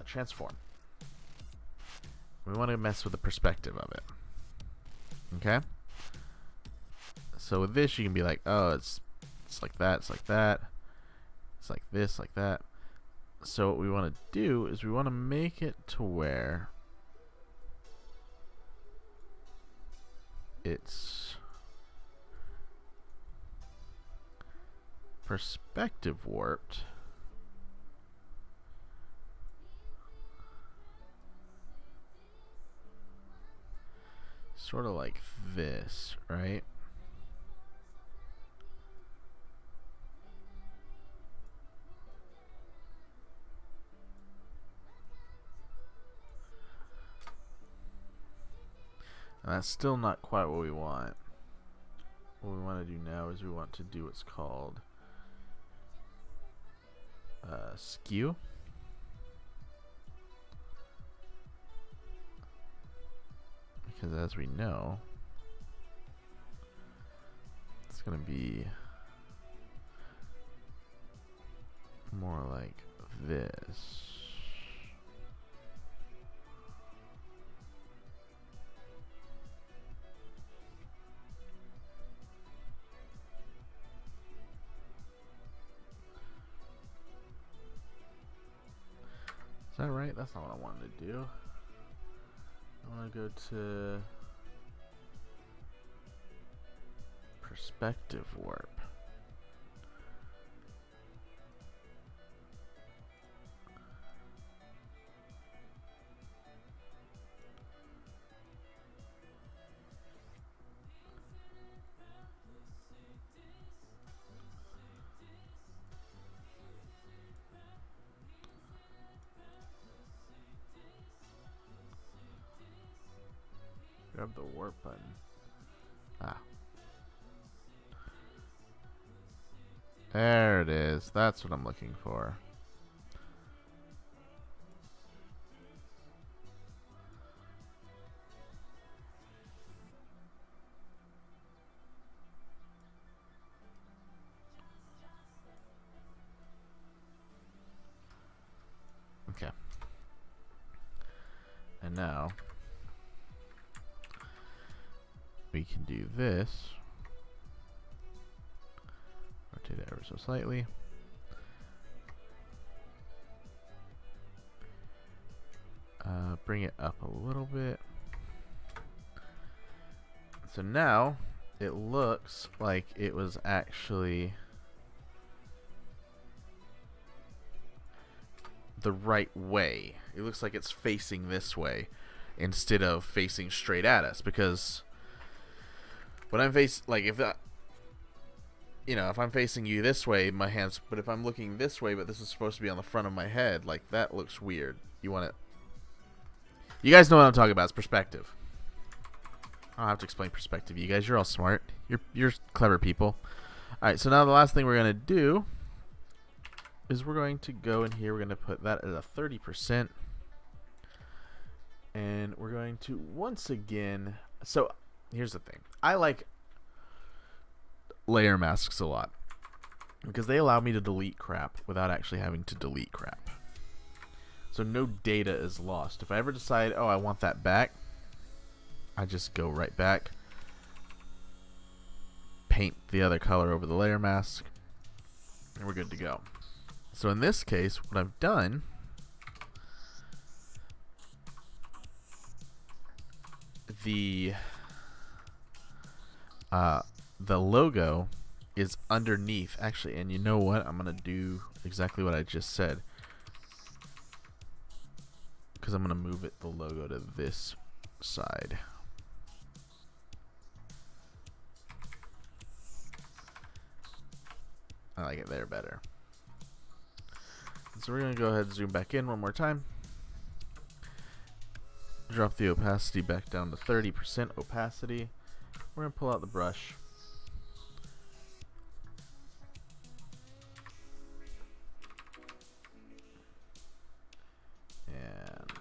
Transform. We want to mess with the perspective of it. Okay? So with this, you can be like, oh, it's like that, it's like that, it's like this, like that. So what we want to do is we want to make it to where it's perspective warped. Sort of like this, right? And that's still not quite what we want. What we want to do now is we want to do what's called skew. Because as we know, it's going to be more like this. Is that right? That's not what I wanted to do. I want to go to perspective warp. Grab the warp button. Ah. There it is. That's what I'm looking for. Okay. And now we can do this. Rotate it ever so slightly. Bring it up a little bit. So now it looks like it was actually the right way. It looks like it's facing this way instead of facing straight at us, because when I'm if that, if I'm facing you this way, my hands, but if I'm looking this way, but this is supposed to be on the front of my head, like that looks weird. You guys know what I'm talking about. It's perspective. I don't have to explain perspective. You guys, you're all smart. You're clever people. All right, so now the last thing we're going to do is we're going to go in here. We're going to put that at a 30%. And we're going to once again, so here's the thing. I like layer masks a lot because they allow me to delete crap without actually having to delete crap. So no data is lost. If I ever decide, oh, I want that back, I just go right back, paint the other color over the layer mask, and we're good to go. So in this case, what I've done the logo is underneath actually, and you know what, I'm gonna do exactly what I just said, because I'm gonna move the logo to this side. I like it there better. So we're gonna go ahead and zoom back in one more time. Drop the opacity back down to 30% opacity. We're going to pull out the brush. And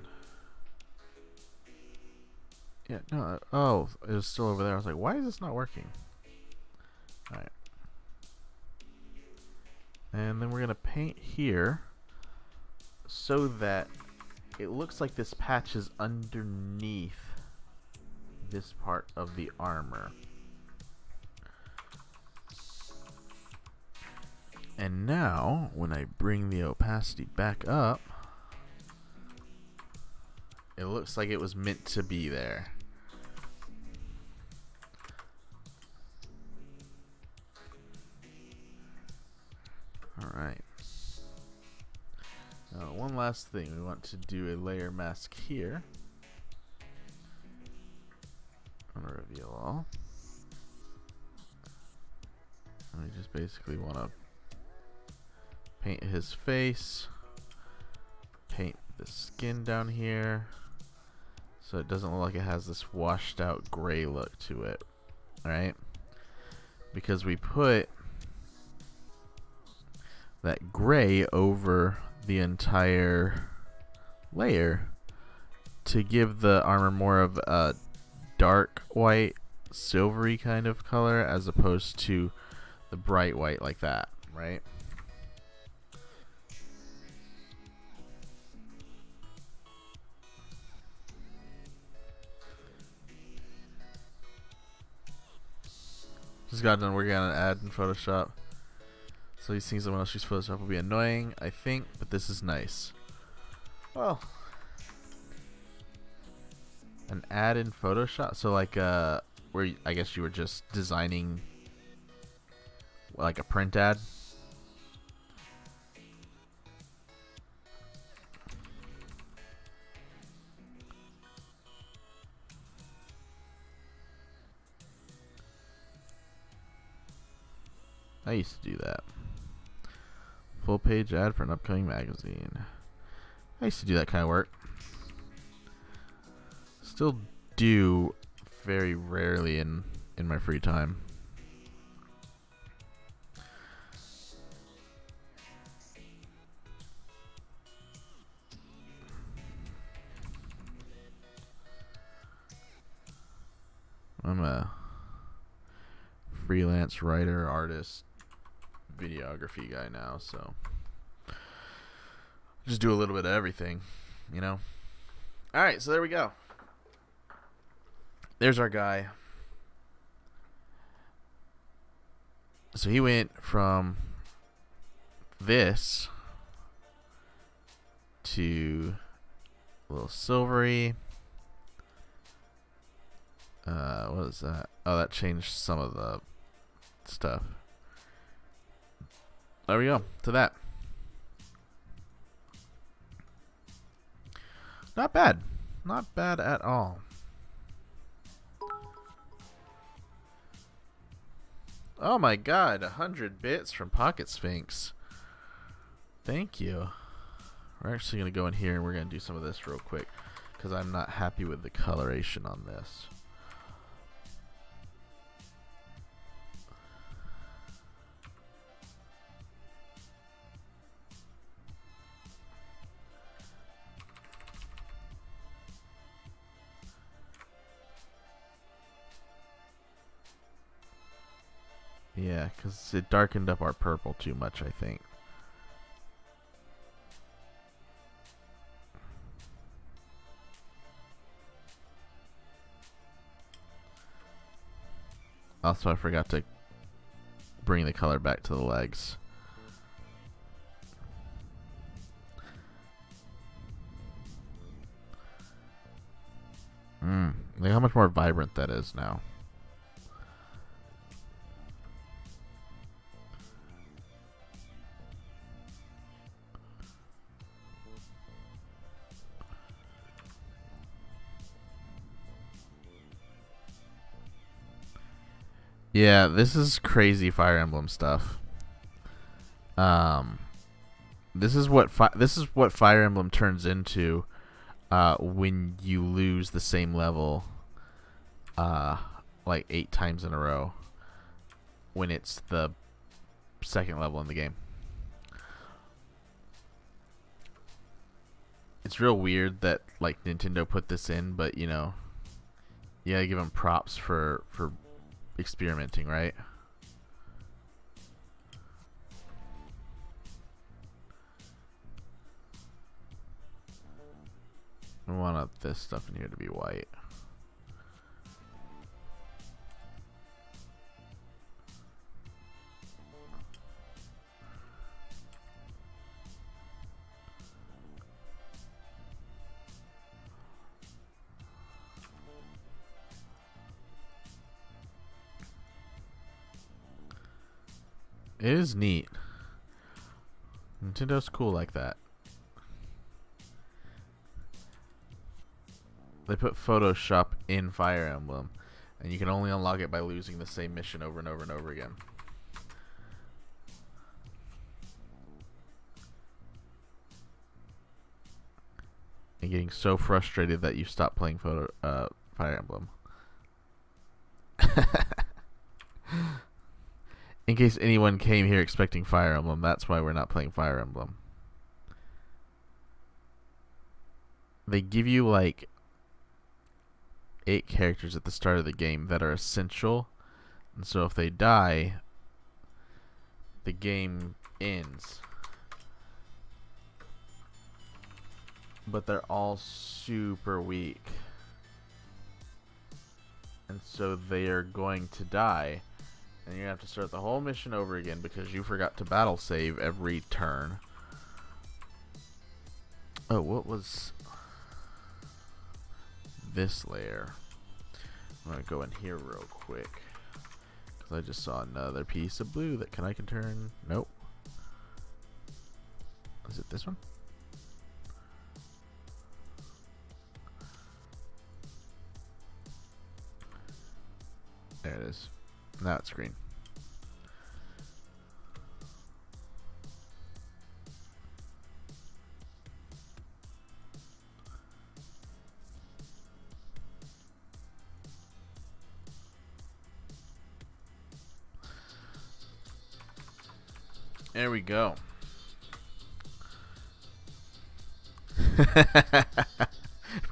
yeah, no, oh, it was still over there. I was like, why is this not working? Alright. And then we're going to paint here so that it looks like this patch is underneath this part of the armor. And now, when I bring the opacity back up, it looks like it was meant to be there. Alright. One last thing, we want to do a layer mask here. I'm going to reveal all. And we just basically want to paint his face, paint the skin down here, so it doesn't look like it has this washed out gray look to it. Alright? Because we put that gray over the entire layer to give the armor more of a dark white, silvery kind of color as opposed to the bright white like that, right? Just got done working on an ad in Photoshop. So these things someone else uses Photoshop will be annoying, I think, but this is nice. Well, an ad in Photoshop? So like where I guess you were just designing like a print ad? I used to do that. Full page ad for an upcoming magazine. I used to do that kind of work. Still do very rarely in my free time. I'm a freelance writer, artist, videography guy now, so just do a little bit of everything, you know. Alright, so there we go. There's our guy. So he went from this to a little silvery. What is that? Oh, that changed some of the stuff. There we go. To that. Not bad. Not bad at all. Oh my god, 100 bits from Pocket Sphinx. Thank you. We're actually going to go in here and we're going to do some of this real quick because I'm not happy with the coloration on this. Yeah, because it darkened up our purple too much, I think. Also, I forgot to bring the color back to the legs. Look how much more vibrant that is now. Yeah, this is crazy Fire Emblem stuff. This is what Fire Emblem turns into when you lose the same level like 8 times in a row when it's the second level in the game. It's real weird that like Nintendo put this in, but you know, you gotta give them props for experimenting, right? I want this stuff in here to be white. It is neat. Nintendo's cool like that. They put Photoshop in Fire Emblem, and you can only unlock it by losing the same mission over and over and over again. and getting so frustrated that you stop playing Fire Emblem. In case anyone came here expecting Fire Emblem, that's why we're not playing Fire Emblem. They give you like 8 characters at the start of the game that are essential, and so if they die, the game ends. But they're all super weak, and so they are going to die, and you have to start the whole mission over again because you forgot to battle save every turn. Oh, what was this layer? I'm gonna go in here real quick because I just saw another piece of blue that I can turn. Nope. Is it this one? There it is. Now it's green. There we go.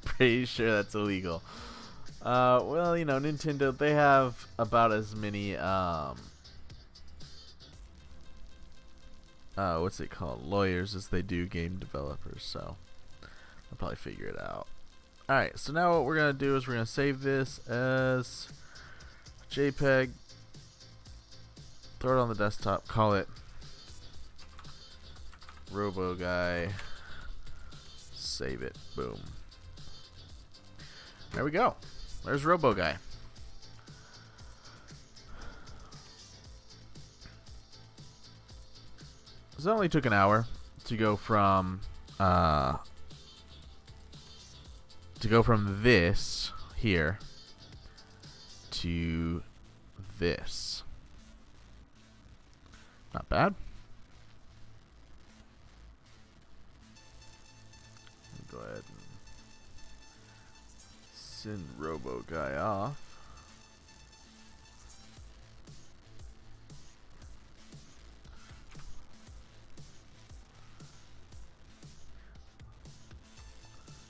Pretty sure that's illegal. Well, you know, Nintendo, they have about as many, what's it called? Lawyers as they do game developers, so I'll probably figure it out. Alright, so now what we're going to do is we're going to save this as JPEG, throw it on the desktop, call it Robo Guy, save it, boom. There we go. There's Robo Guy. So it only took an hour to go from this here to this. Not bad. Go ahead and send Robo Guy off.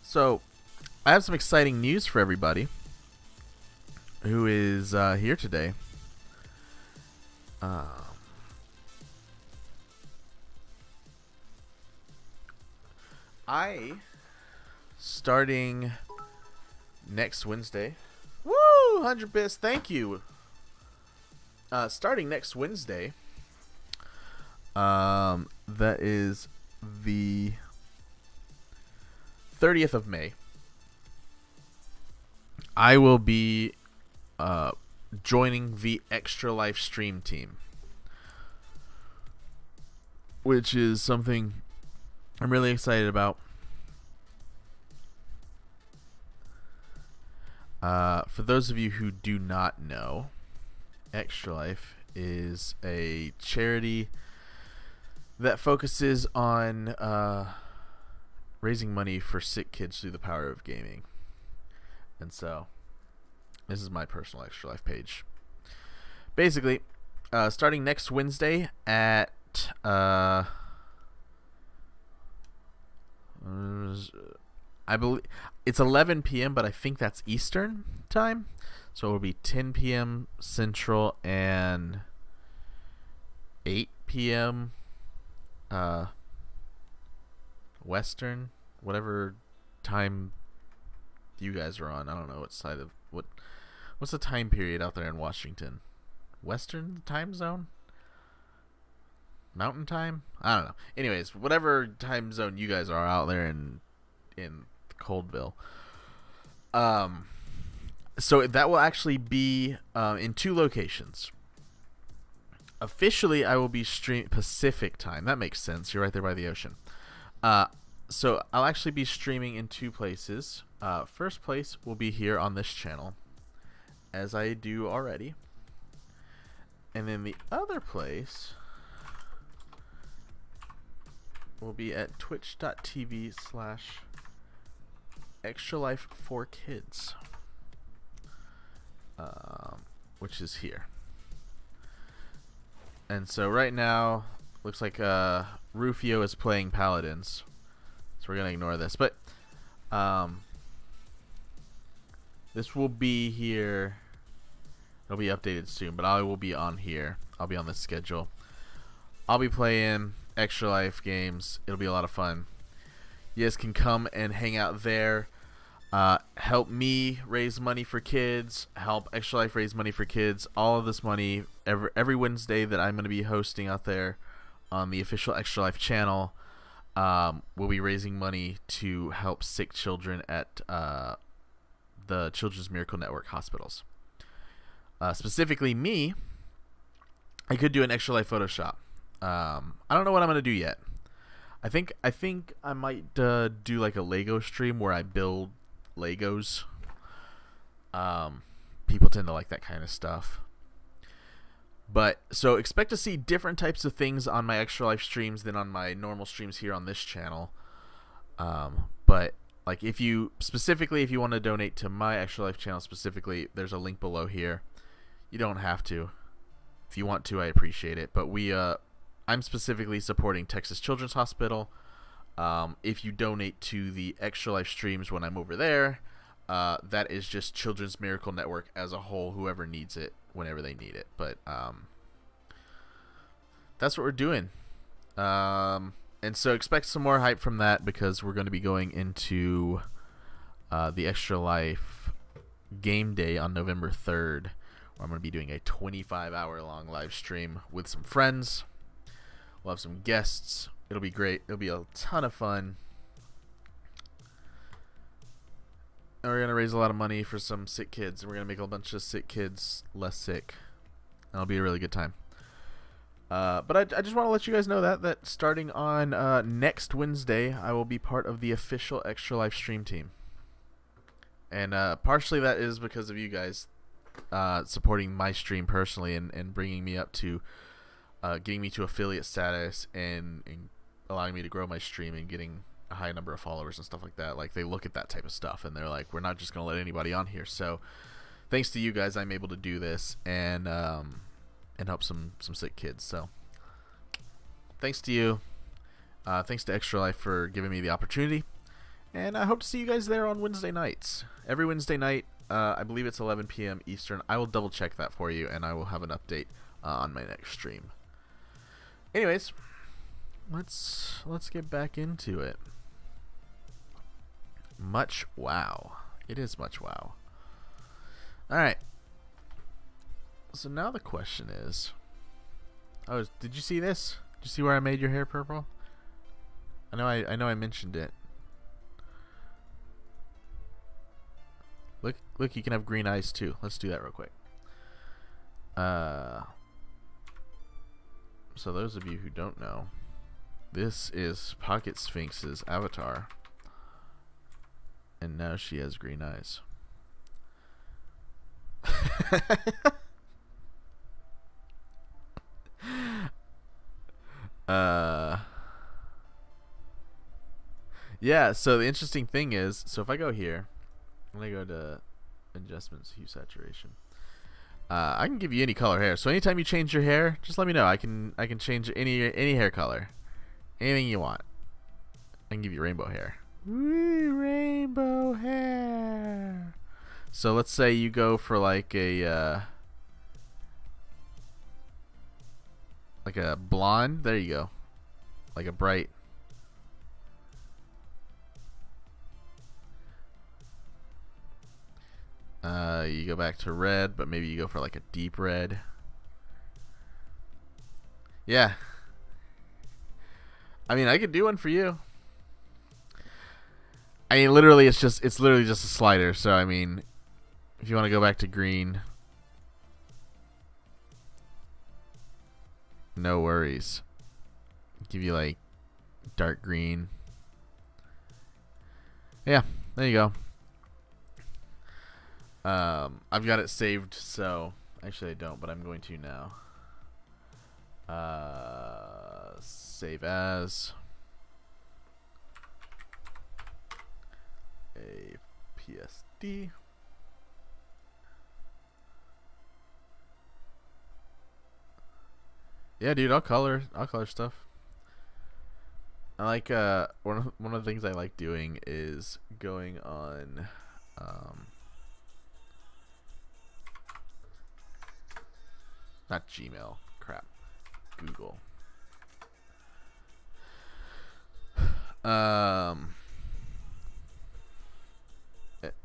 So, I have some exciting news for everybody who is here today. Starting next Wednesday. Woo! 100 bits. Thank you. Starting next Wednesday. That is the 30th of May. I will be joining the Extra Life stream team, which is something I'm really excited about. For those of you who do not know, Extra Life is a charity that focuses on raising money for sick kids through the power of gaming. And so, this is my personal Extra Life page. Basically, starting next Wednesday at I believe it's 11 p.m., but I think that's Eastern time. So it will be 10 p.m. Central and 8 p.m. Western, whatever time you guys are on. I don't know what side of what's the time period out there in Washington? Western time zone? Mountain time? I don't know. Anyways, whatever time zone you guys are out there in Coldville. So that will actually be in 2 locations. Officially, I will be streaming Pacific time. That makes sense. You're right there by the ocean. So I'll actually be streaming in 2 places. First place will be here on this channel, as I do already. And then the other place will be at twitch.tv/. Extra Life for Kids, which is here. And so right now, looks like Rufio is playing Paladins, so we're gonna ignore this. But this will be here. It'll be updated soon, but I will be on here. I'll be on this schedule. I'll be playing Extra Life games. It'll be a lot of fun. You guys can come and hang out there. Help me raise money for kids. Help Extra Life raise money for kids. All of this money every Wednesday that I'm going to be hosting out there on the official Extra Life channel, we'll be raising money to help sick children at the Children's Miracle Network hospitals. Specifically me, I could do an Extra Life Photoshop. I don't know what I'm going to do yet. I think I might do like a Lego stream where I build Legos. People tend to like that kind of stuff. But so expect to see different types of things on my Extra Life streams than on my normal streams here on this channel. But like if you want to donate to my Extra Life channel specifically, there's a link below here. You don't have to. If you want to, I appreciate it. But I'm specifically supporting Texas Children's Hospital. If you donate to the Extra Life streams when I'm over there, that is just Children's Miracle Network as a whole, whoever needs it, whenever they need it. But that's what we're doing. And so expect some more hype from that, because we're going to be going into the Extra Life game day on November 3rd, where I'm going to be doing a 25-hour long live stream with some friends. We'll have some guests. It'll be great. It'll be a ton of fun. And we're going to raise a lot of money for some sick kids. And we're going to make a bunch of sick kids less sick. And it'll be a really good time. But I just want to let you guys know that starting on next Wednesday, I will be part of the official Extra Life stream team. And partially that is because of you guys supporting my stream personally and bringing me up to getting me to affiliate status and allowing me to grow my stream and getting a high number of followers and stuff like that. Like, they look at that type of stuff and they're like, we're not just going to let anybody on here. So thanks to you guys, I'm able to do this and help some sick kids. So thanks to you. Thanks to Extra Life for giving me the opportunity. And I hope to see you guys there on Wednesday nights. Every Wednesday night, I believe it's 11 p.m. Eastern. I will double check that for you, and I will have an update on my next stream. Anyways, let's get back into it. Much wow. It is much wow. Alright. So now the question is, did you see this? Did you see where I made your hair purple? I know I mentioned it. Look, you can have green eyes too. Let's do that real quick. So those of you who don't know, this is Pocket Sphinx's avatar. And now she has green eyes. Yeah, so the interesting thing is, so if I go here, when I go to adjustments, hue saturation, I can give you any color hair. So anytime you change your hair, just let me know. I can change any hair color, anything you want. I can give you rainbow hair. Woo, rainbow hair. So let's say you go for like a blonde. There you go. Like a bright. You go back to red, but maybe you go for like a deep red. Yeah. I mean, I could do one for you. I mean, literally, it's literally just a slider. So, I mean, if you want to go back to green, no worries. Give you like dark green. Yeah, there you go. I've got it saved, so actually I don't, but I'm going to now. Save as. a PSD. Yeah, dude, I'll color stuff. I like one of the things I like doing is going on not Gmail, crap, Google.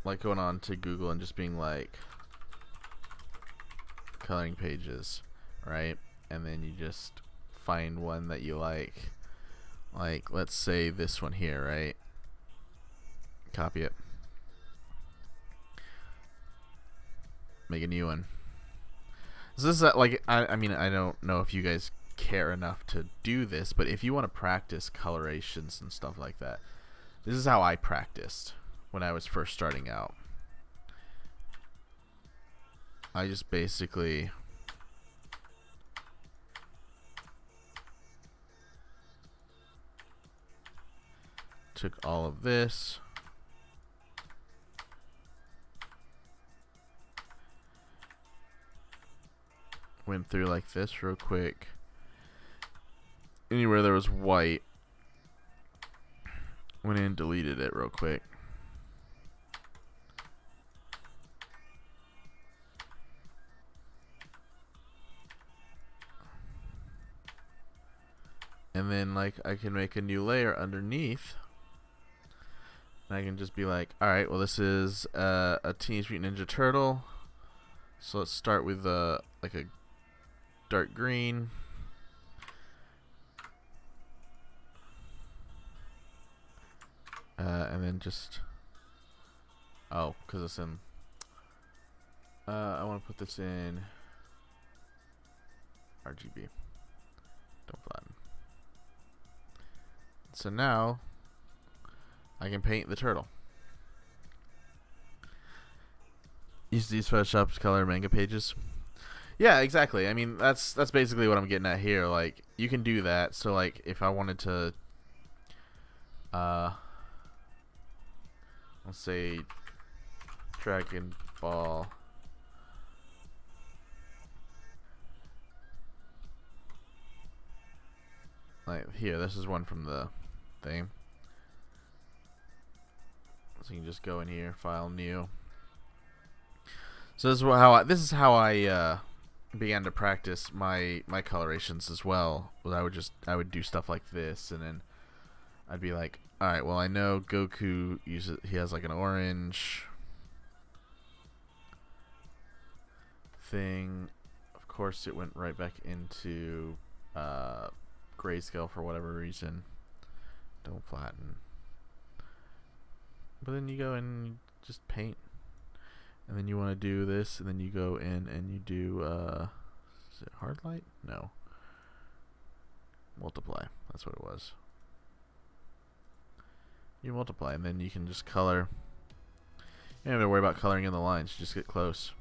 Like going on to Google and just being like coloring pages, right? And then you just find one that you like let's say this one here, right? Copy it, make a new one. So this is like, I mean, I don't know if you guys care enough to do this, but if you want to practice colorations and stuff like that, this is how I practiced when I was first starting out. I just basically took all of this, went through like this real quick. Anywhere there was white, went in and deleted it real quick. And then like I can make a new layer underneath. And I can just be like, alright, well this is a Teenage Mutant Ninja Turtle. So let's start with like a dark green. And then just, oh, because it's in, I want to put this in RGB. Don't flatten. So now I can paint the turtle. Use these Photoshop to color manga pages. Yeah, exactly. I mean, that's basically what I'm getting at here. Like, you can do that. So like if I wanted to let's say Dragon Ball like here, this is one from the thing. So you can just go in here, file new. So this is how I began to practice my colorations as well. I would do stuff like this, and then I'd be like, all right, well I know Goku he has like an orange thing. Of course, it went right back into grayscale for whatever reason. Don't flatten. But then you go and just paint. And then you want to do this, and then you go in and you do, is it hard light? No. Multiply. That's what it was. You multiply, and then you can just color. You don't have to worry about coloring in the lines. You just get close.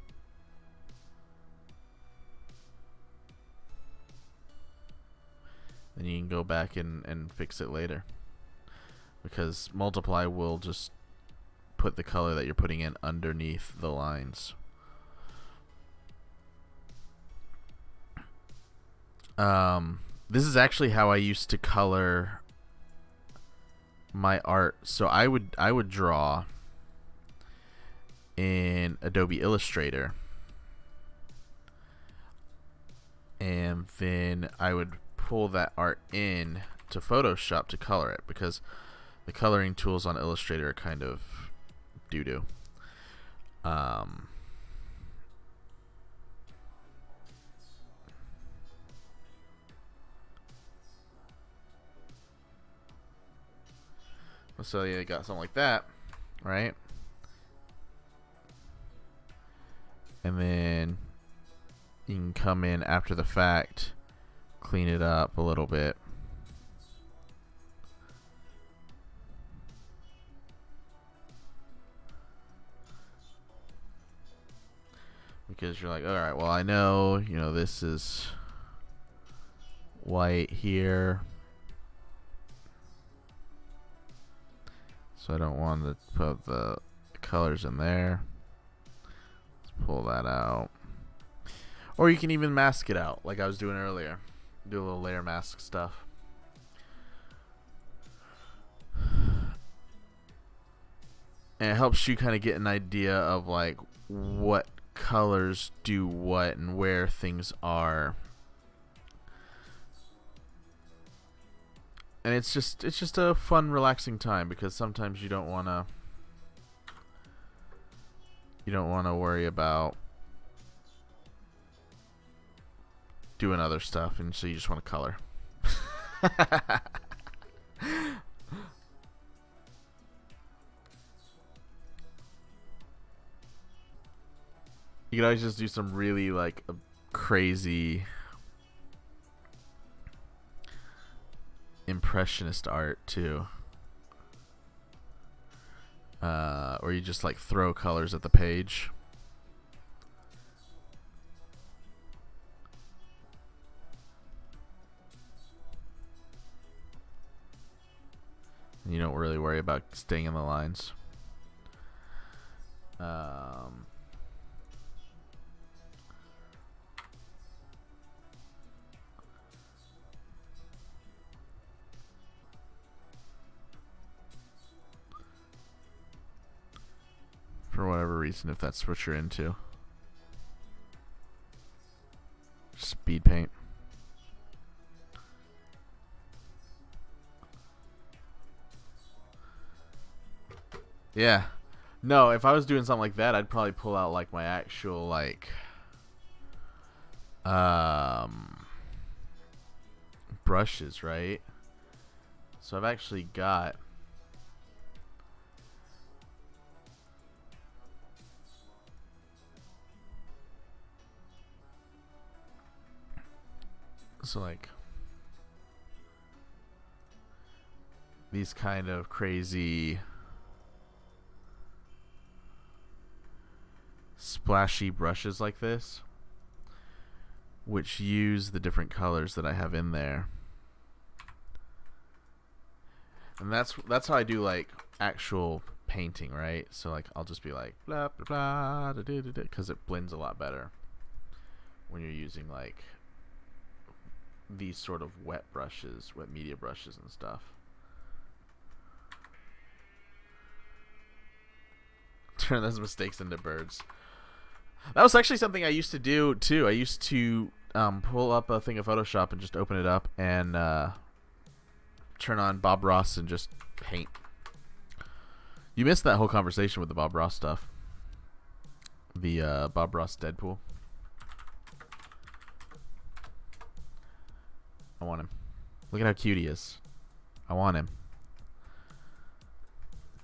Then you can go back and fix it later. Because multiply will just put the color that you're putting in underneath the lines. This is actually how I used to color my art. So I would draw in Adobe Illustrator, and then I would pull that art in to Photoshop to color it, because the coloring tools on Illustrator are kind of doo-doo. So yeah, you got something like that, right? And then you can come in after the fact, clean it up a little bit. Because you're like, all right, well, I know, you know, this is white here. So I don't want to put the colors in there. Let's pull that out. Or you can even mask it out like I was doing earlier. Do a little layer mask stuff. And it helps you kind of get an idea of like what colors do what and where things are. And it's just a fun, relaxing time, because sometimes you don't want to worry about doing other stuff, and so you just want to color. You could always just do some really like crazy impressionist art too, or you just like throw colors at the page. And you don't really worry about staying in the lines. For whatever reason, if that's what you're into. Speed paint. Yeah. No, if I was doing something like that, I'd probably pull out like my actual like brushes, right? So I've actually got like these kind of crazy splashy brushes like this, which use the different colors that I have in there. And that's how I do like actual painting, right? So like I'll just be like blah blah blah because it blends a lot better when you're using like these sort of wet brushes, wet media brushes and stuff. Turn those mistakes into birds. That was actually something I used to do too. I used to pull up a thing of Photoshop and just open it up and turn on Bob Ross and just paint. You missed that whole conversation with the Bob Ross stuff. The Bob Ross Deadpool. I want him. Look at how cute he is. I want him.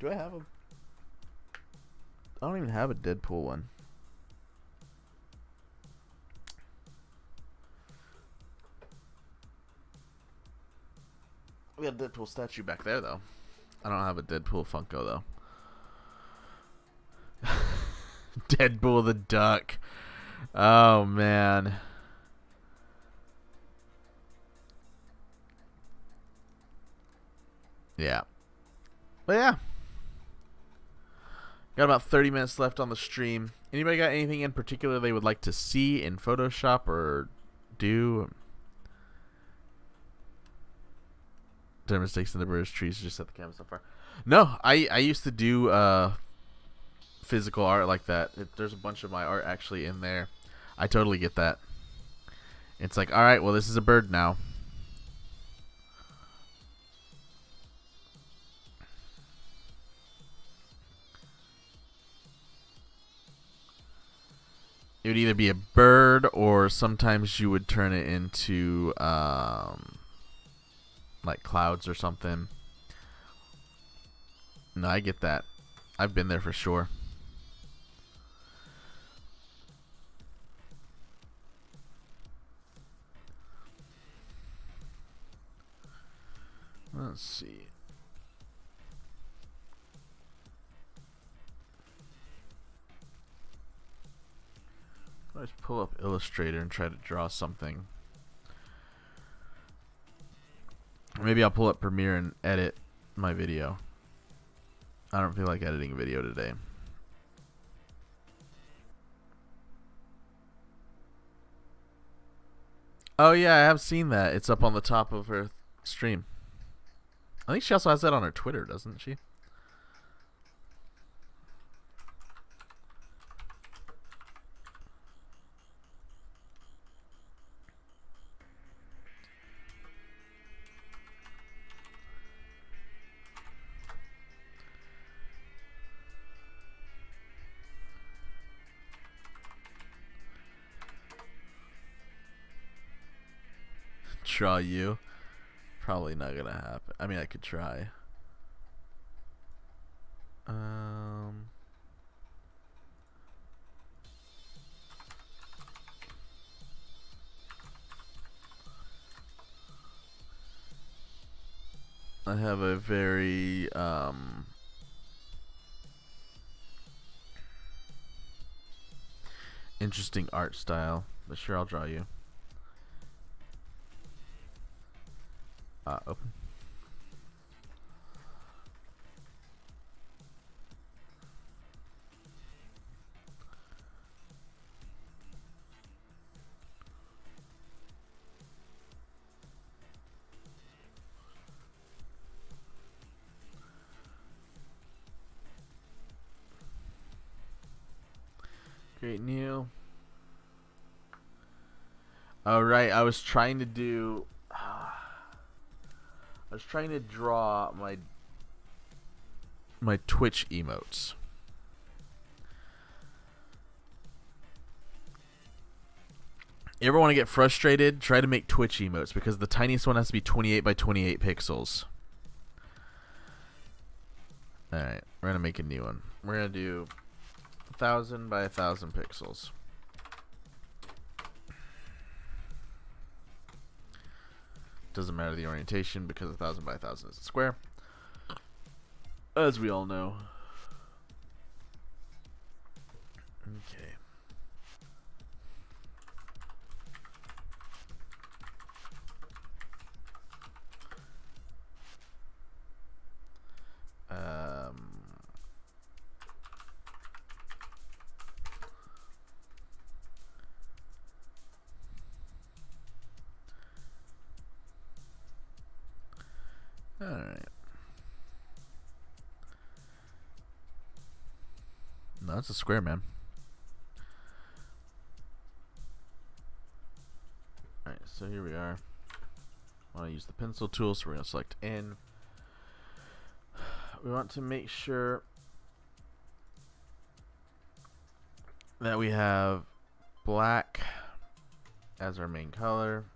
Do I have him? I don't even have a Deadpool one. We have a Deadpool statue back there, though. I don't have a Deadpool Funko, though. Deadpool the duck. Oh, man. Yeah. But yeah. Got about 30 minutes left on the stream. Anybody got anything in particular they would like to see in Photoshop or do? There are mistakes in the British trees. Just set the camera so far. No, I used to do physical art like that. There's a bunch of my art actually in there. I totally get that. It's like, all right, well, this is a bird now. It would either be a bird, or sometimes you would turn it into like clouds or something. No, I get that. I've been there for sure. Let's see. Let's pull up Illustrator and try to draw something. Maybe I'll pull up Premiere and edit my video. I don't feel like editing video today. Oh yeah, I have seen that. It's up on the top of her stream. I think she also has that on her Twitter, doesn't she? Draw you. Probably not gonna happen. I mean, I could try. I have a very interesting art style, but sure, I'll draw you. Open. Great, Neil. All right, I was trying to do. I was trying to draw my Twitch emotes. You ever want to get frustrated? Try to make Twitch emotes because the tiniest one has to be 28 by 28 pixels. Alright, we're going to make a new one. We're going to do 1,000 by 1,000 pixels. Doesn't matter the orientation because 1,000 by 1,000 is a square, as we all know. Okay. Alright. No, it's a square, man. Alright, so here we are. I want to use the pencil tool, so we're going to select N. We want to make sure that we have black as our main color.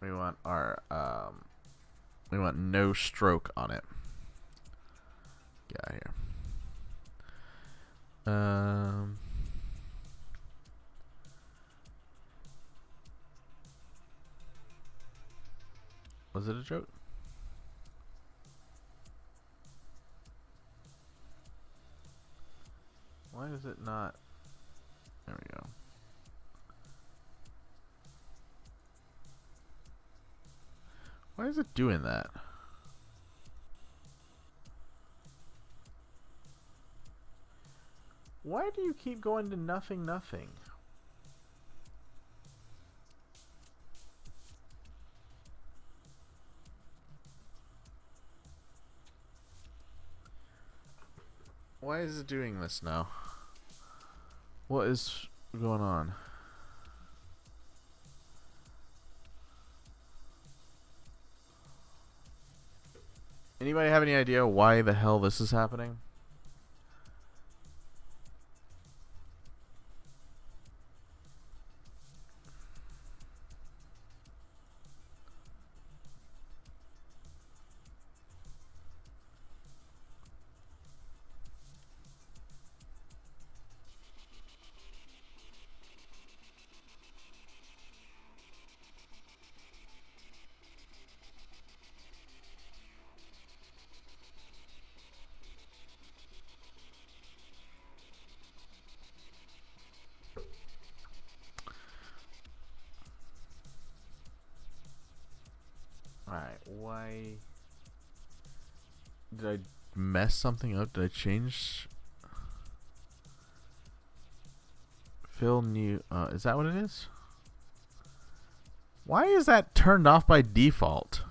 We want our we want no stroke on it. Get out of here. Was it a joke? Why is it not? There we go. Why is it doing that? Why do you keep going to nothing, nothing? Why is it doing this now? What is going on? Anybody have any idea why the hell this is happening? Alright, why did I mess something up? Did I change? Fill new. Is that what it is? Why is that turned off by default?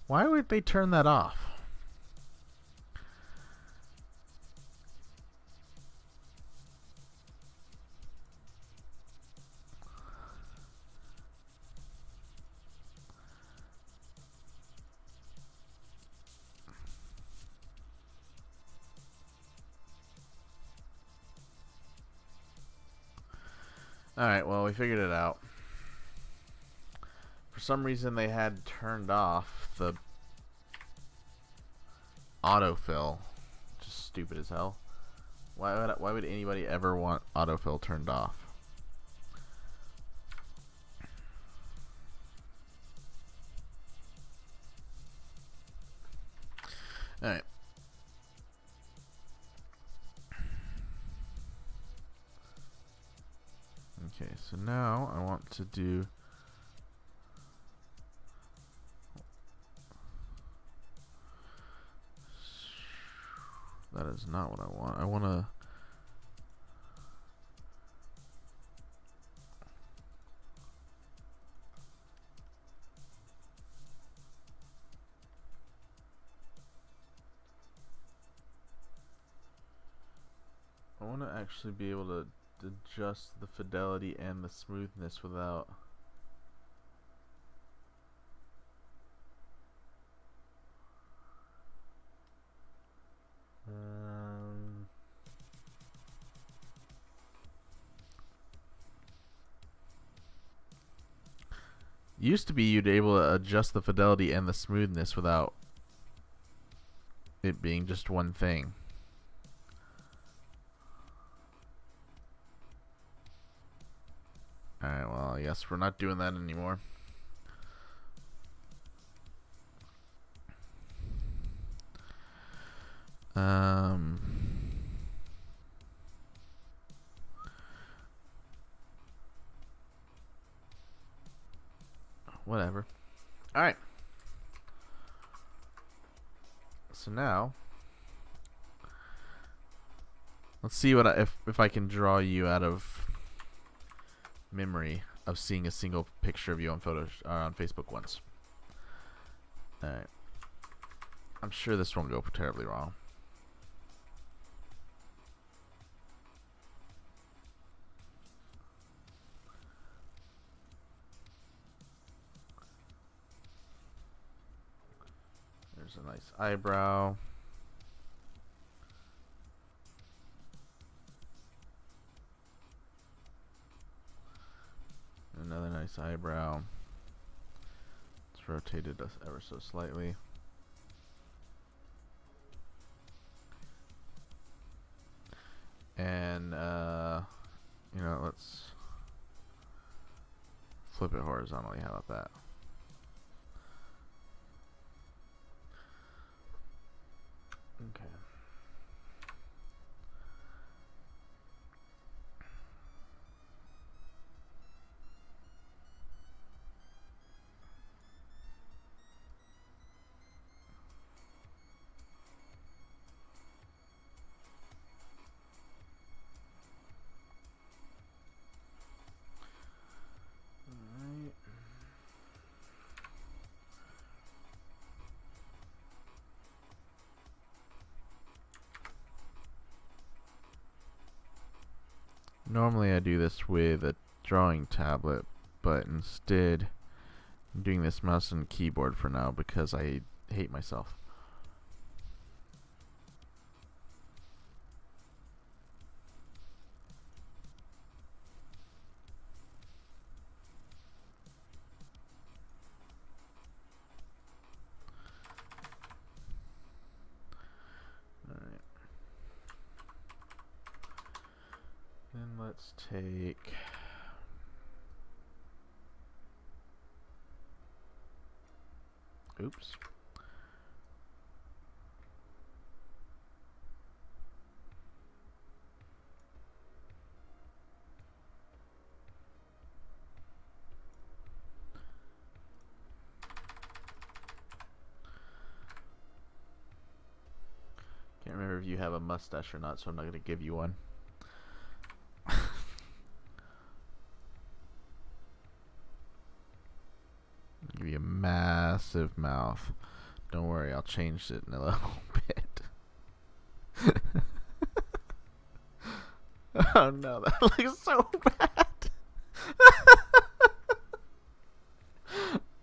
Why would they turn that off? Alright, well, we figured it out. For some reason, they had turned off the autofill. Just stupid as hell. Why would anybody ever want autofill turned off? Alright. Okay, so now I want to do... That is not what I want. I want to... I want to actually be able to adjust the fidelity and the smoothness without... Used to be you'd able to adjust the fidelity and the smoothness without it being just one thing. Alright, well, I guess we're not doing that anymore. Whatever. Alright. So now let's see what if I can draw you out of memory of seeing a single picture of you on on Facebook once. Alright. I'm sure this won't go terribly wrong. There's a nice eyebrow. Another nice eyebrow. It's rotated ever so slightly. And you know, let's flip it horizontally. How about that? Okay. Normally I do this with a drawing tablet, but instead I'm doing this mouse and keyboard for now because I hate myself. Then let's take oops. remember if you have a mustache or not, so I'm not gonna give you one. Give you a massive mouth. Don't worry, I'll change it in a little bit. Oh no, that looks so bad.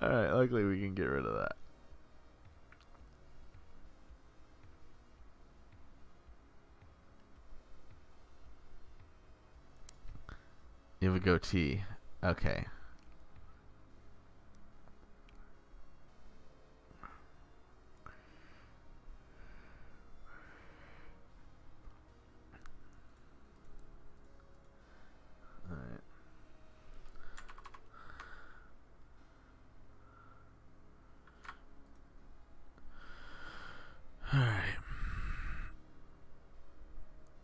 Alright, luckily we can get rid of that. You have a goatee. Okay. Alright. Alright.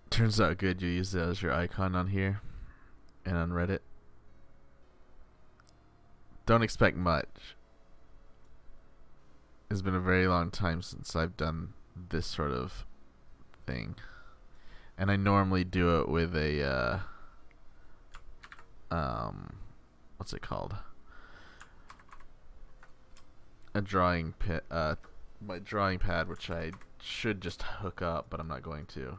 Turns out good you use that as your icon on here and on Reddit. Don't expect much. It's been a very long time since I've done this sort of thing. And I normally do it with a what's it called? A drawing my drawing pad, which I should just hook up, but I'm not going to.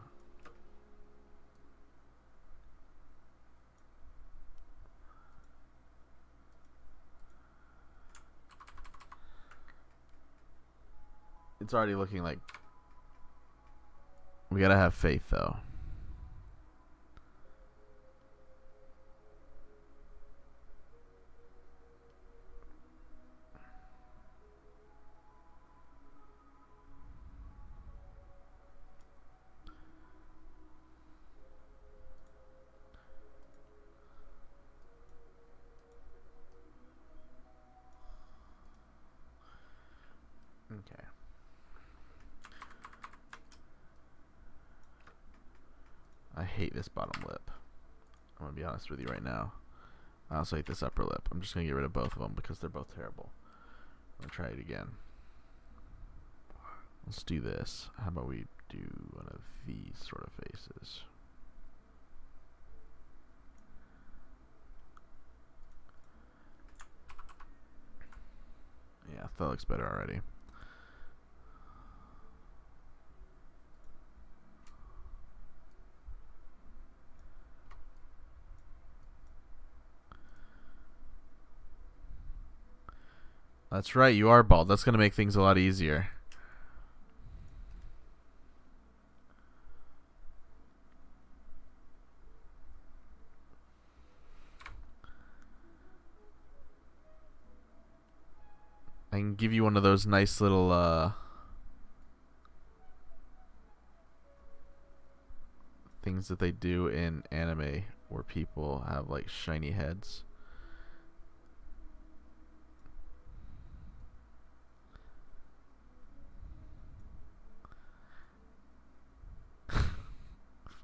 It's already looking like we gotta have faith, though. Okay. I hate this bottom lip. I'm gonna be honest with you right now. I also hate this upper lip. I'm just gonna get rid of both of them because they're both terrible. I'm gonna try it again. Let's do this. How about we do one of these sort of faces? Yeah, that looks better already. That's right, you are bald. That's going to make things a lot easier. I can give you one of those nice little things that they do in anime where people have like shiny heads.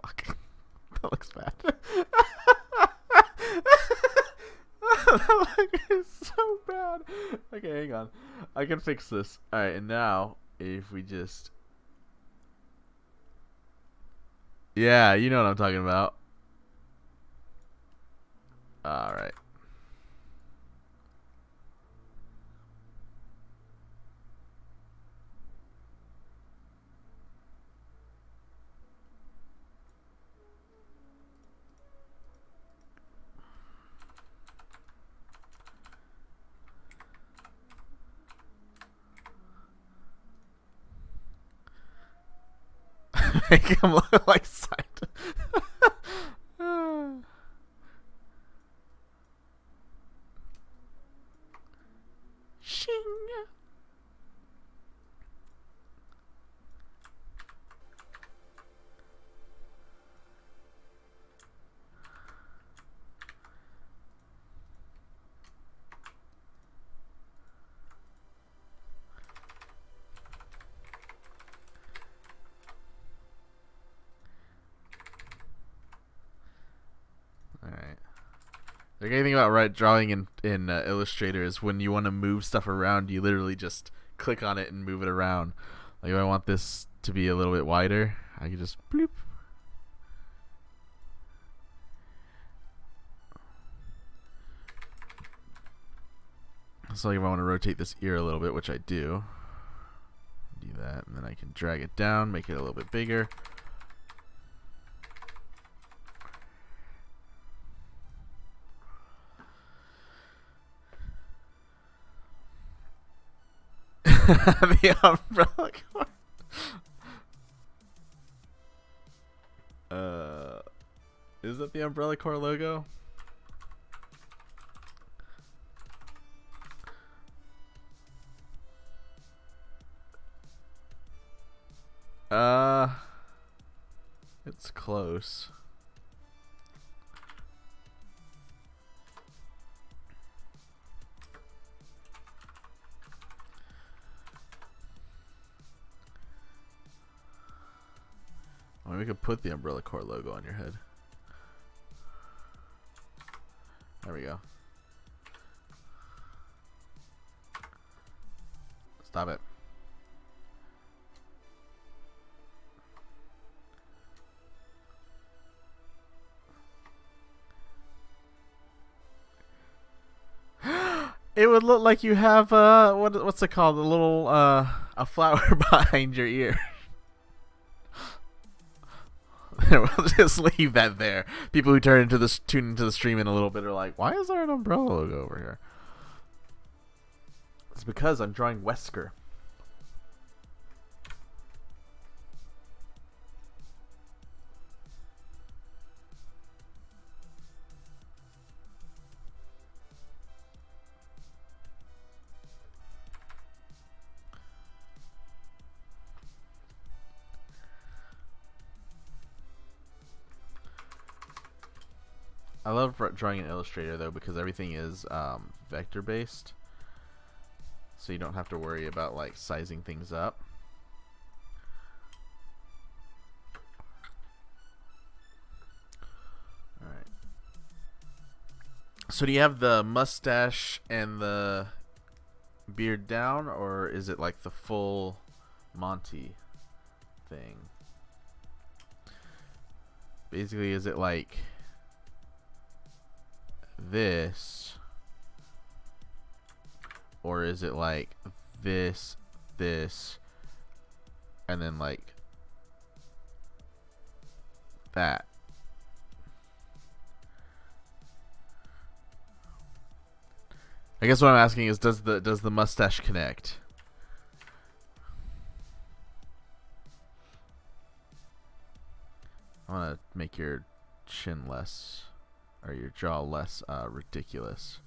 Fuck. That looks bad. That looks so bad. Okay, hang on. I can fix this. Alright, and now, if we just... Yeah, you know what I'm talking about. Alright. Make him look like sight. Shing. Alright. The great thing about drawing in Illustrator is when you want to move stuff around, you literally just click on it and move it around. Like if I want this to be a little bit wider, I can just bloop. So if I want to rotate this ear a little bit, which I do that, and then I can drag it down, make it a little bit bigger. The umbrella cord. Is that the Umbrella Corps logo? It's close. Well, we could put the Umbrella Corps logo on your head. There we go. Stop it. It would look like you have what's it called? A little a flower behind your ear. We'll just leave that there. People who tune into the stream in a little bit are like, why is there an umbrella logo over here? It's because I'm drawing Wesker. I love drawing in Illustrator though, because everything is vector based, so you don't have to worry about like sizing things up. All right. So do you have the mustache and the beard down, or is it like the full Monty thing? Basically, is it like this, or is it like this, and then like that? I guess what I'm asking is, does the mustache connect? I want to make your chin less, or your jaw less ridiculous.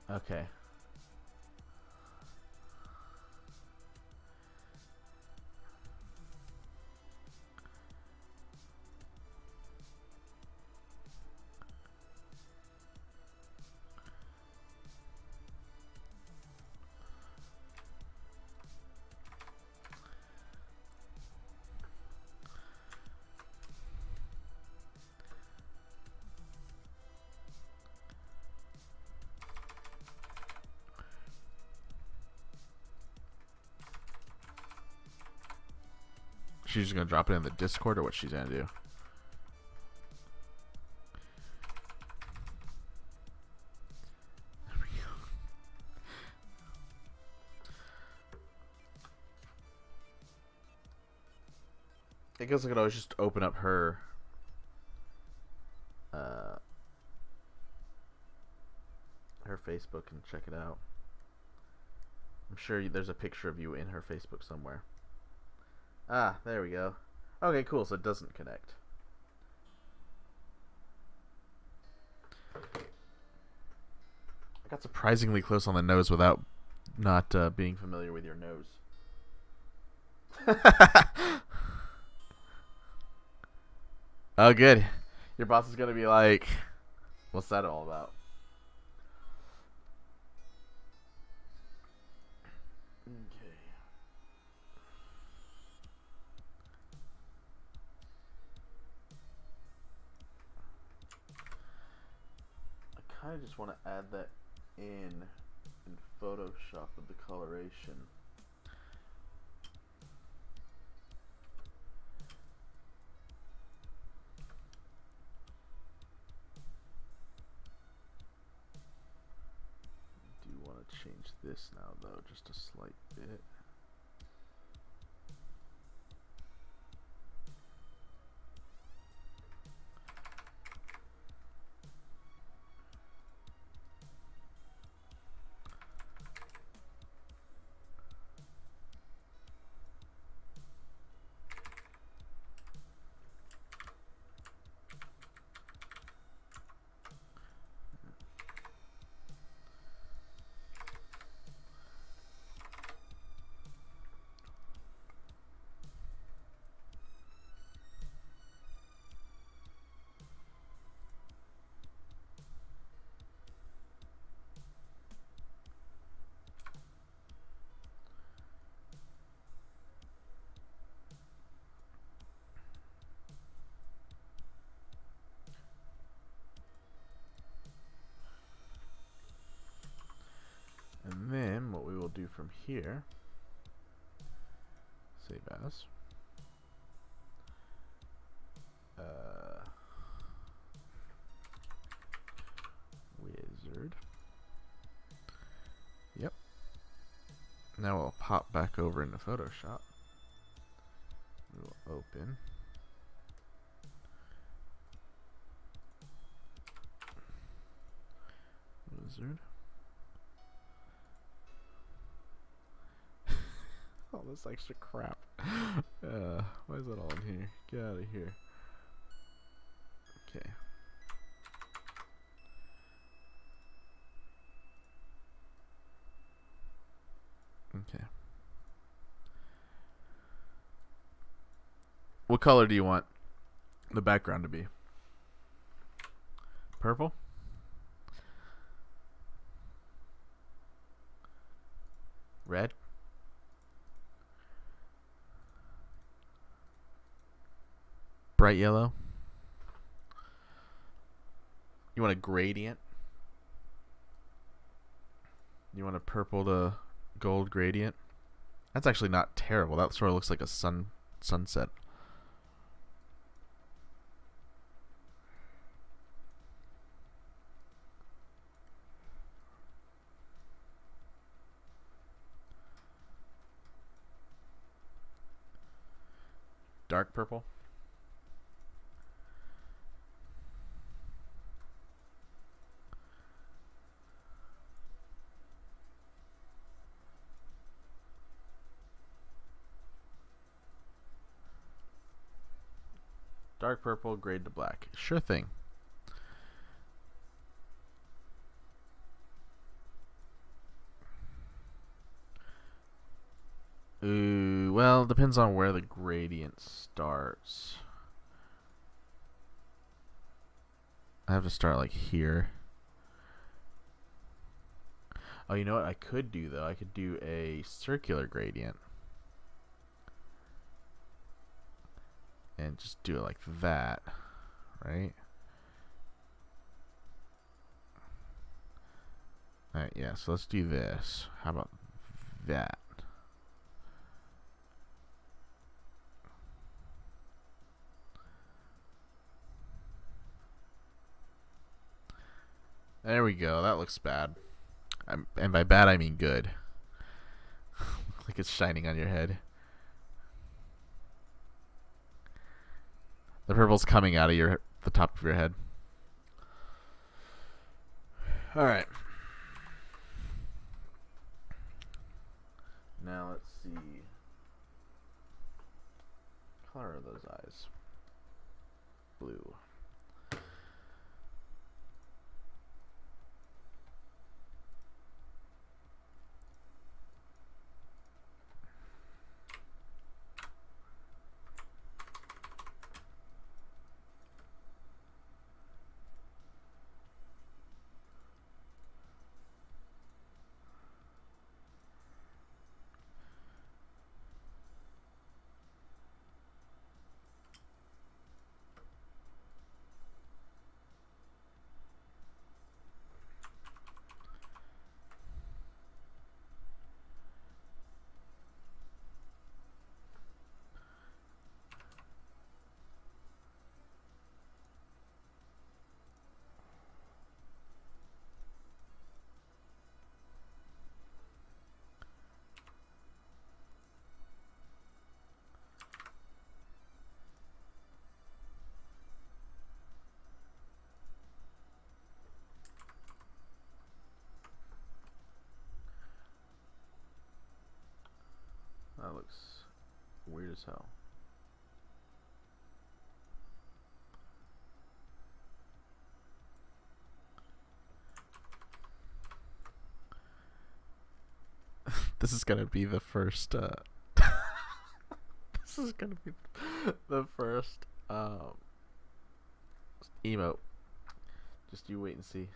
Okay. She's just gonna drop it in the Discord, or what she's gonna do? There we go. I guess I could always just open up her her Facebook and check it out. I'm sure there's a picture of you in her Facebook somewhere. Ah, there we go. Okay, cool. So it doesn't connect. I got surprisingly close on the nose without not being familiar with your nose. Oh, good. Your boss is gonna be like, "What's that all about?" kind of just want to add that in Photoshop with the coloration. I do want to change this now though, just a slight bit. And then what we will do from here, save as, wizard. Yep. Now we'll pop back over into Photoshop. We will open. Wizard. All this extra crap. Why is that all in here? Get out of here. Okay. Okay. What color do you want the background to be? Purple? Red? Bright yellow? You want a gradient? You want a purple to gold gradient? That's actually not terrible. That sort of looks like a sunset. Dark purple? Dark purple, grade to black. Sure thing. Ooh, well, it depends on where the gradient starts. I have to start like here. Oh, you know what I could do though? I could do a circular gradient. And just do it like that, right? Alright, yeah, so let's do this. How about that? There we go. That looks bad. And by bad, I mean good. Like it's shining on your head. The purple's coming out of the top of your head. All right. Now let's see. Color of those eyes. Blue. as hell. This is gonna be the first. This is gonna be the first emote. Just you wait and see.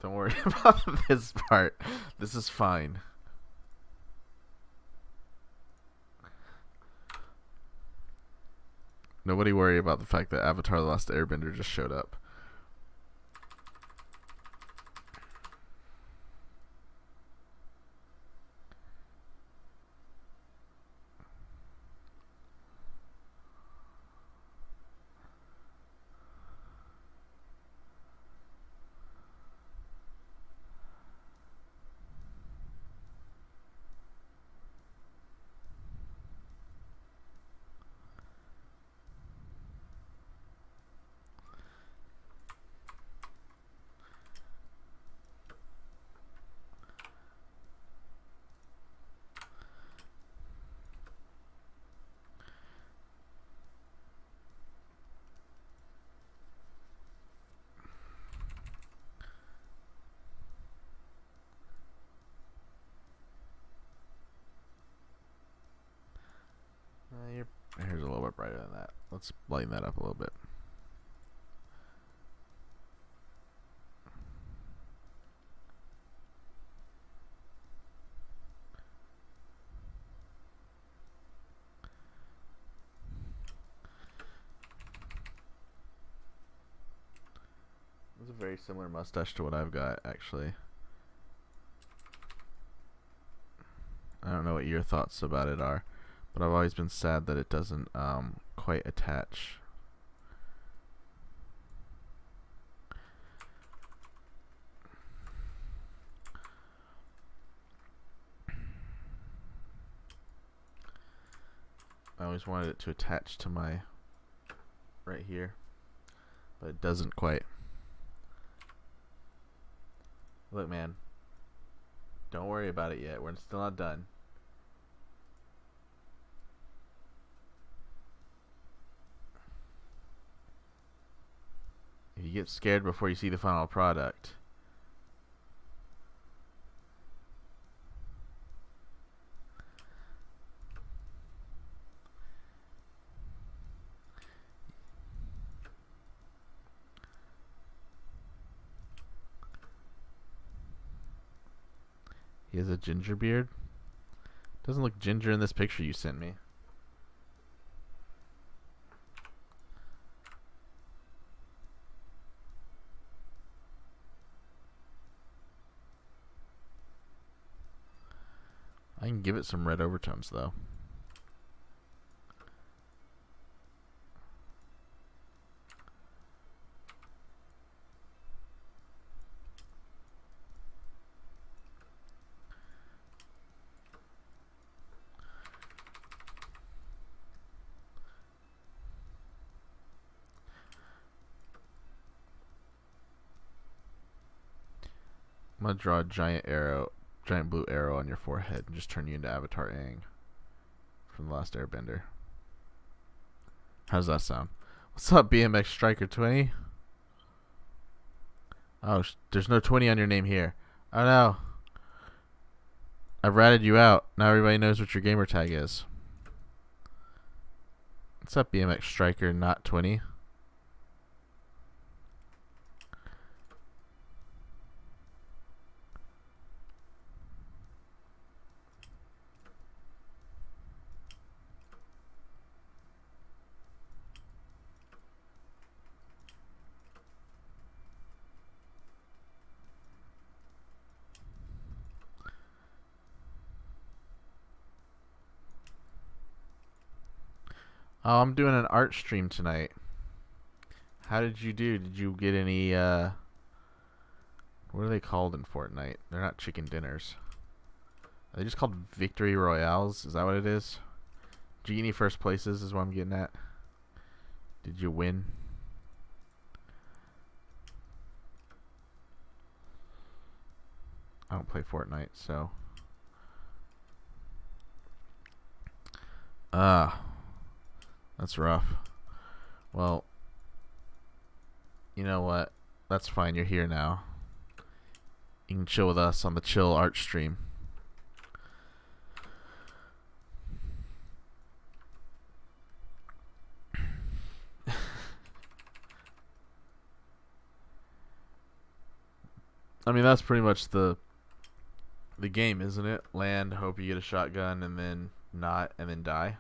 Don't worry about this part. This is fine. Nobody worry about the fact that Avatar: The Last Airbender just showed up. Your hair's a little bit brighter than that. Let's lighten that up a little bit. It's a very similar mustache to what I've got, actually. I don't know what your thoughts about it are, but I've always been sad that it doesn't quite attach. I always wanted it to attach to my right here, but it doesn't quite. Look, man, don't worry about it yet. We're still not done. If you get scared before you see the final product, he has a ginger beard. Doesn't look ginger in this picture you sent me. I can give it some red overtones though. I'm gonna draw a giant blue arrow on your forehead and just turn you into Avatar Aang from The Last Airbender. How's that sound? What's up, BMX Striker 20? Oh, there's no 20 on your name here. Oh no. I've ratted you out. Now everybody knows what your gamer tag is. What's up, BMX Striker not 20? Oh, I'm doing an art stream tonight. How did you do? Did you get any What are they called in Fortnite? They're not chicken dinners. Are they just called victory royales? Is that what it is? Did you get any first places is what I'm getting at? Did you win? I don't play Fortnite, so. That's rough. Well, you know what? That's fine. You're here now. You can chill with us on the Chill Art stream. I mean, that's pretty much the game, isn't it? Land, hope you get a shotgun, and then not, and then die.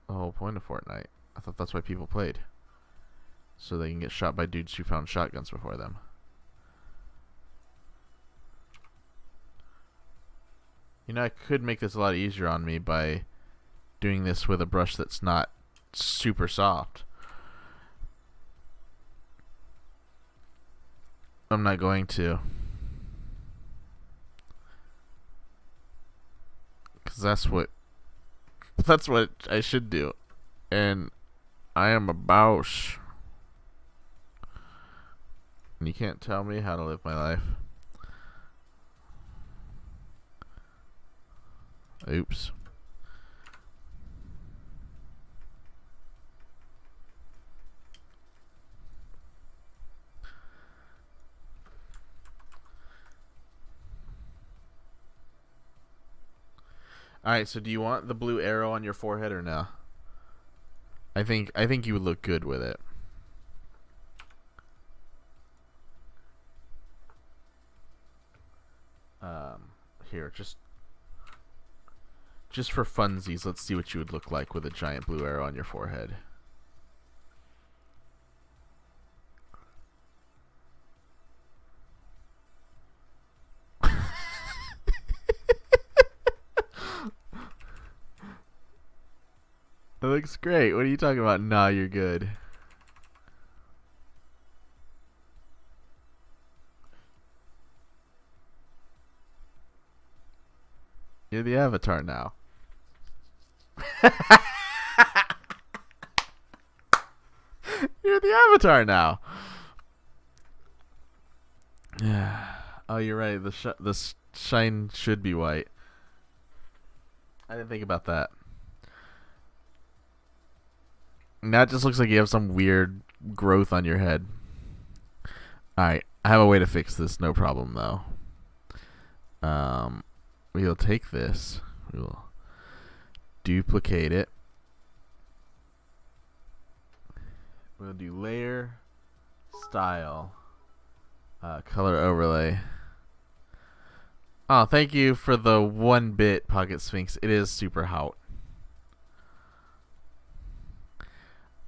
The whole point of Fortnite. I thought that's why people played. So they can get shot by dudes who found shotguns before them. You know, I could make this a lot easier on me by doing this with a brush that's not super soft. I'm not going to. Because that's what I should do. And I am a Bausch. And you can't tell me how to live my life. Oops. Alright, so do you want the blue arrow on your forehead or no? I think you would look good with it. Here, just for funsies, let's see what you would look like with a giant blue arrow on your forehead. It looks great. What are you talking about? Nah, you're good. You're the avatar now. You're the avatar now. Oh, you're right. The shine should be white. I didn't think about that. Now it just looks like you have some weird growth on your head. Alright, I have a way to fix this, no problem though. We'll take this. We'll duplicate it. We'll do layer, style, color overlay. Oh, thank you for the 1-bit Pocket Sphinx. It is super hot.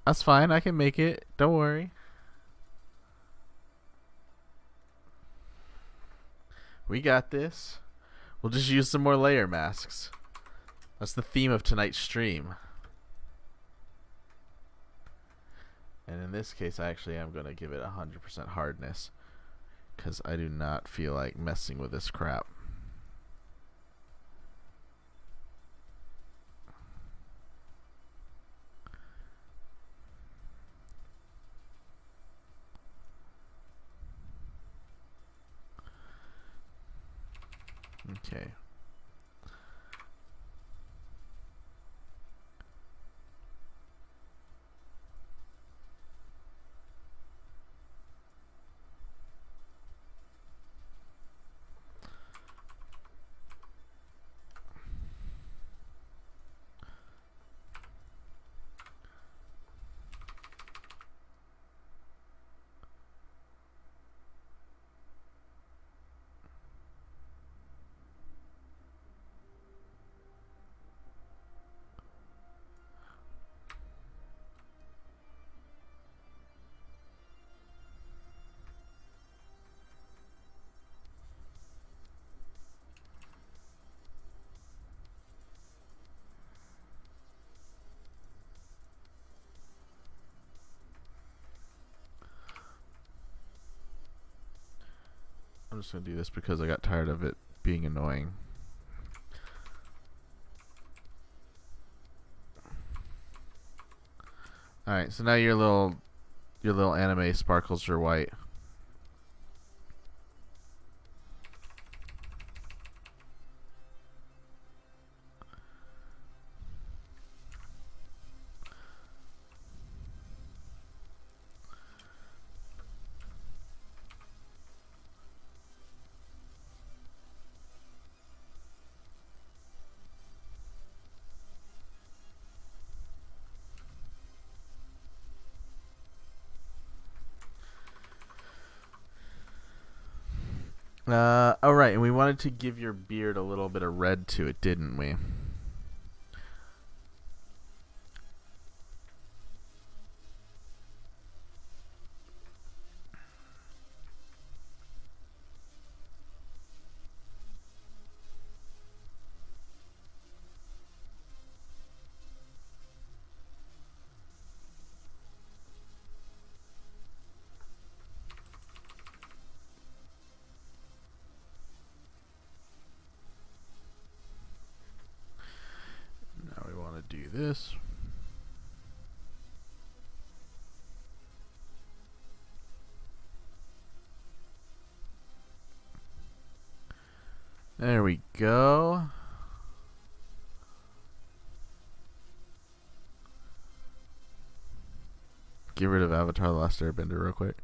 That's fine. I can make it. Don't worry. We got this. We'll just use some more layer masks. That's the theme of tonight's stream. And in this case, I actually am going to give it 100% hardness. Because I do not feel like messing with this crap. Okay. I'm just gonna do this because I got tired of it being annoying. Alright, so now your little anime sparkles are white. Alright, and we wanted to give your beard a little bit of red to it, didn't we? Now we want to do this. There we go. Get rid of Avatar: The Last Airbender real quick.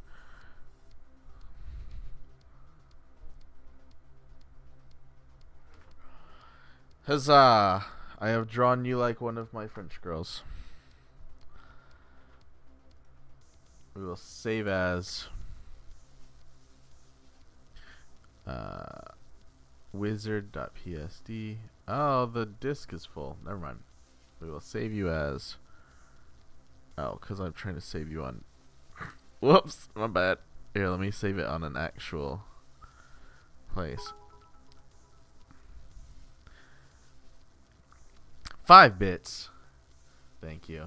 Huzzah! I have drawn you like one of my French girls. We will save as wizard.psd. Oh, the disk is full. Never mind. We will save you as... Oh, because I'm trying to save you on... Whoops, my bad. Here, let me save it on an actual place. 5 bits. Thank you.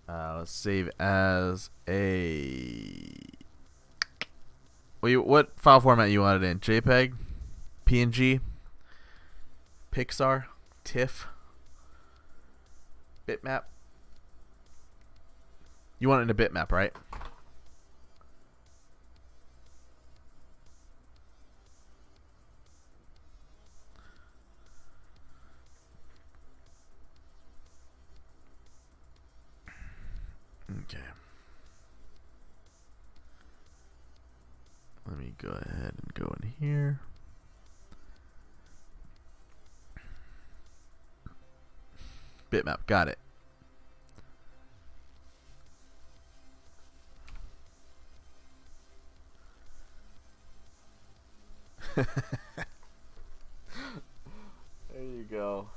Let's save as a... Wait, what file format you want it in? JPEG? PNG? Pixar? TIFF? Bitmap? You want it in a bitmap, right? Okay. Let me go ahead and go in here. Bitmap, got it. There you go.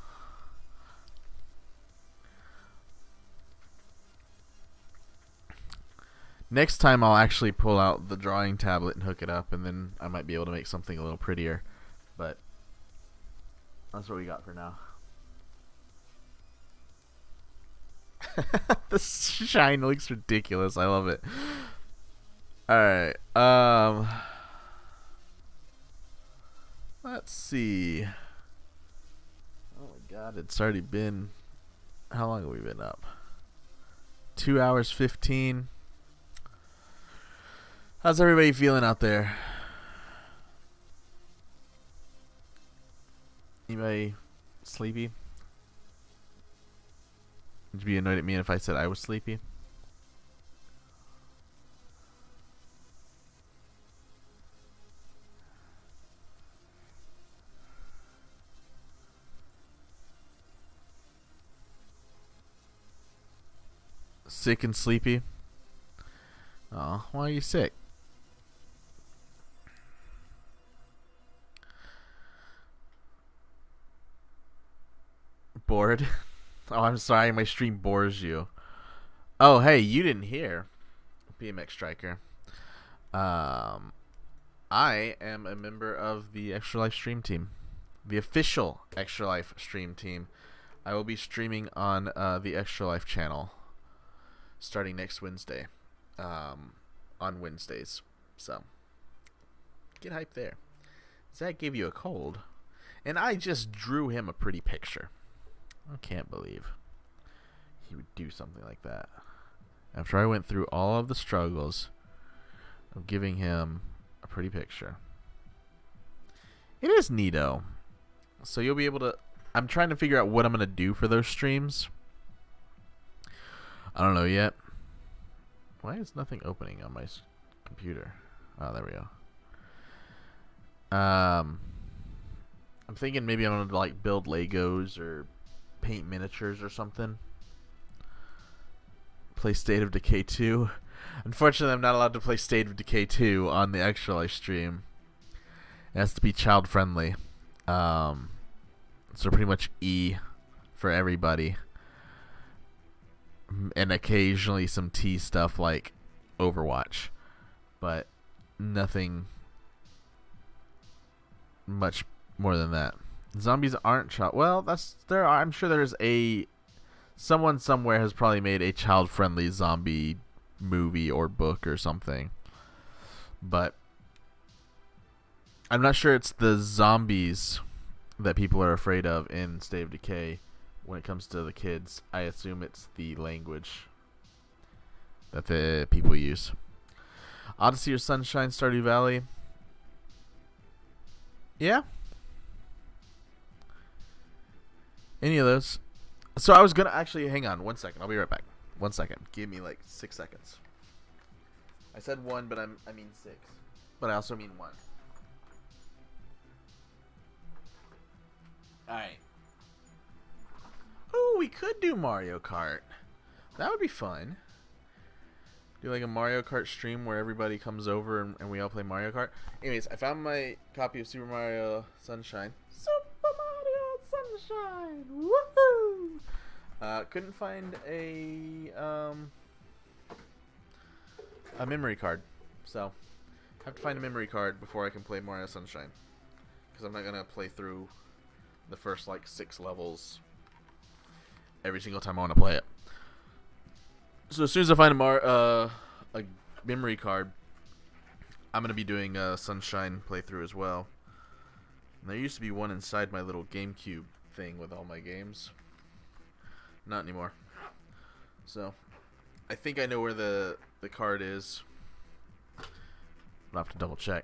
Next time I'll actually pull out the drawing tablet and hook it up, and then I might be able to make something a little prettier. But that's what we got for now. The shine looks ridiculous. I love it. Alright. Let's see. Oh my god, it's already been... How long have we been up? 2 hours 15. How's everybody feeling out there? Anybody sleepy? Would you be annoyed at me if I said I was sleepy? Sick and sleepy? Oh, why are you sick? Bored? Oh, I'm sorry, my stream bores you. Oh, hey, you didn't hear. BMX Striker. I am a member of the Extra Life stream team. The official Extra Life stream team. I will be streaming on the Extra Life channel starting next Wednesday. On Wednesdays. So, get hyped there. Zach gave you a cold, and I just drew him a pretty picture. I can't believe he would do something like that. After I went through all of the struggles of giving him a pretty picture. It is neato. So you'll be able to... I'm trying to figure out what I'm going to do for those streams. I don't know yet. Why is nothing opening on my computer? Oh, there we go. I'm thinking maybe I'm going to like build Legos or paint miniatures or something. Play State of Decay 2. Unfortunately, I'm not allowed to play State of Decay 2 on the Extra Life stream. It has to be child friendly. So pretty much E for everybody. And occasionally some T stuff like Overwatch. But nothing much more than that. Zombies aren't child... Well, I'm sure there's a... Someone somewhere has probably made a child-friendly zombie movie or book or something. But I'm not sure it's the zombies that people are afraid of in State of Decay when it comes to the kids. I assume it's the language that the people use. Odyssey or Sunshine, Stardew Valley. Yeah. Any of those. So I was going to actually... Hang on 1 second. I'll be right back. 1 second. Give me like 6 seconds. I said 1, but I mean 6. But I also mean 1. Alright. Oh, we could do Mario Kart. That would be fun. Do like a Mario Kart stream where everybody comes over and we all play Mario Kart. Anyways, I found my copy of Super Mario Sunshine. Super Mario Sunshine! Woohoo! Couldn't find a memory card. So, have to find a memory card before I can play Mario Sunshine. Because I'm not going to play through the first like 6 levels every single time I want to play it. So as soon as I find a memory card, I'm going to be doing a Sunshine playthrough as well. And there used to be one inside my little GameCube thing with all my games. Not anymore. So, I think I know where the card is. I'll have to double check.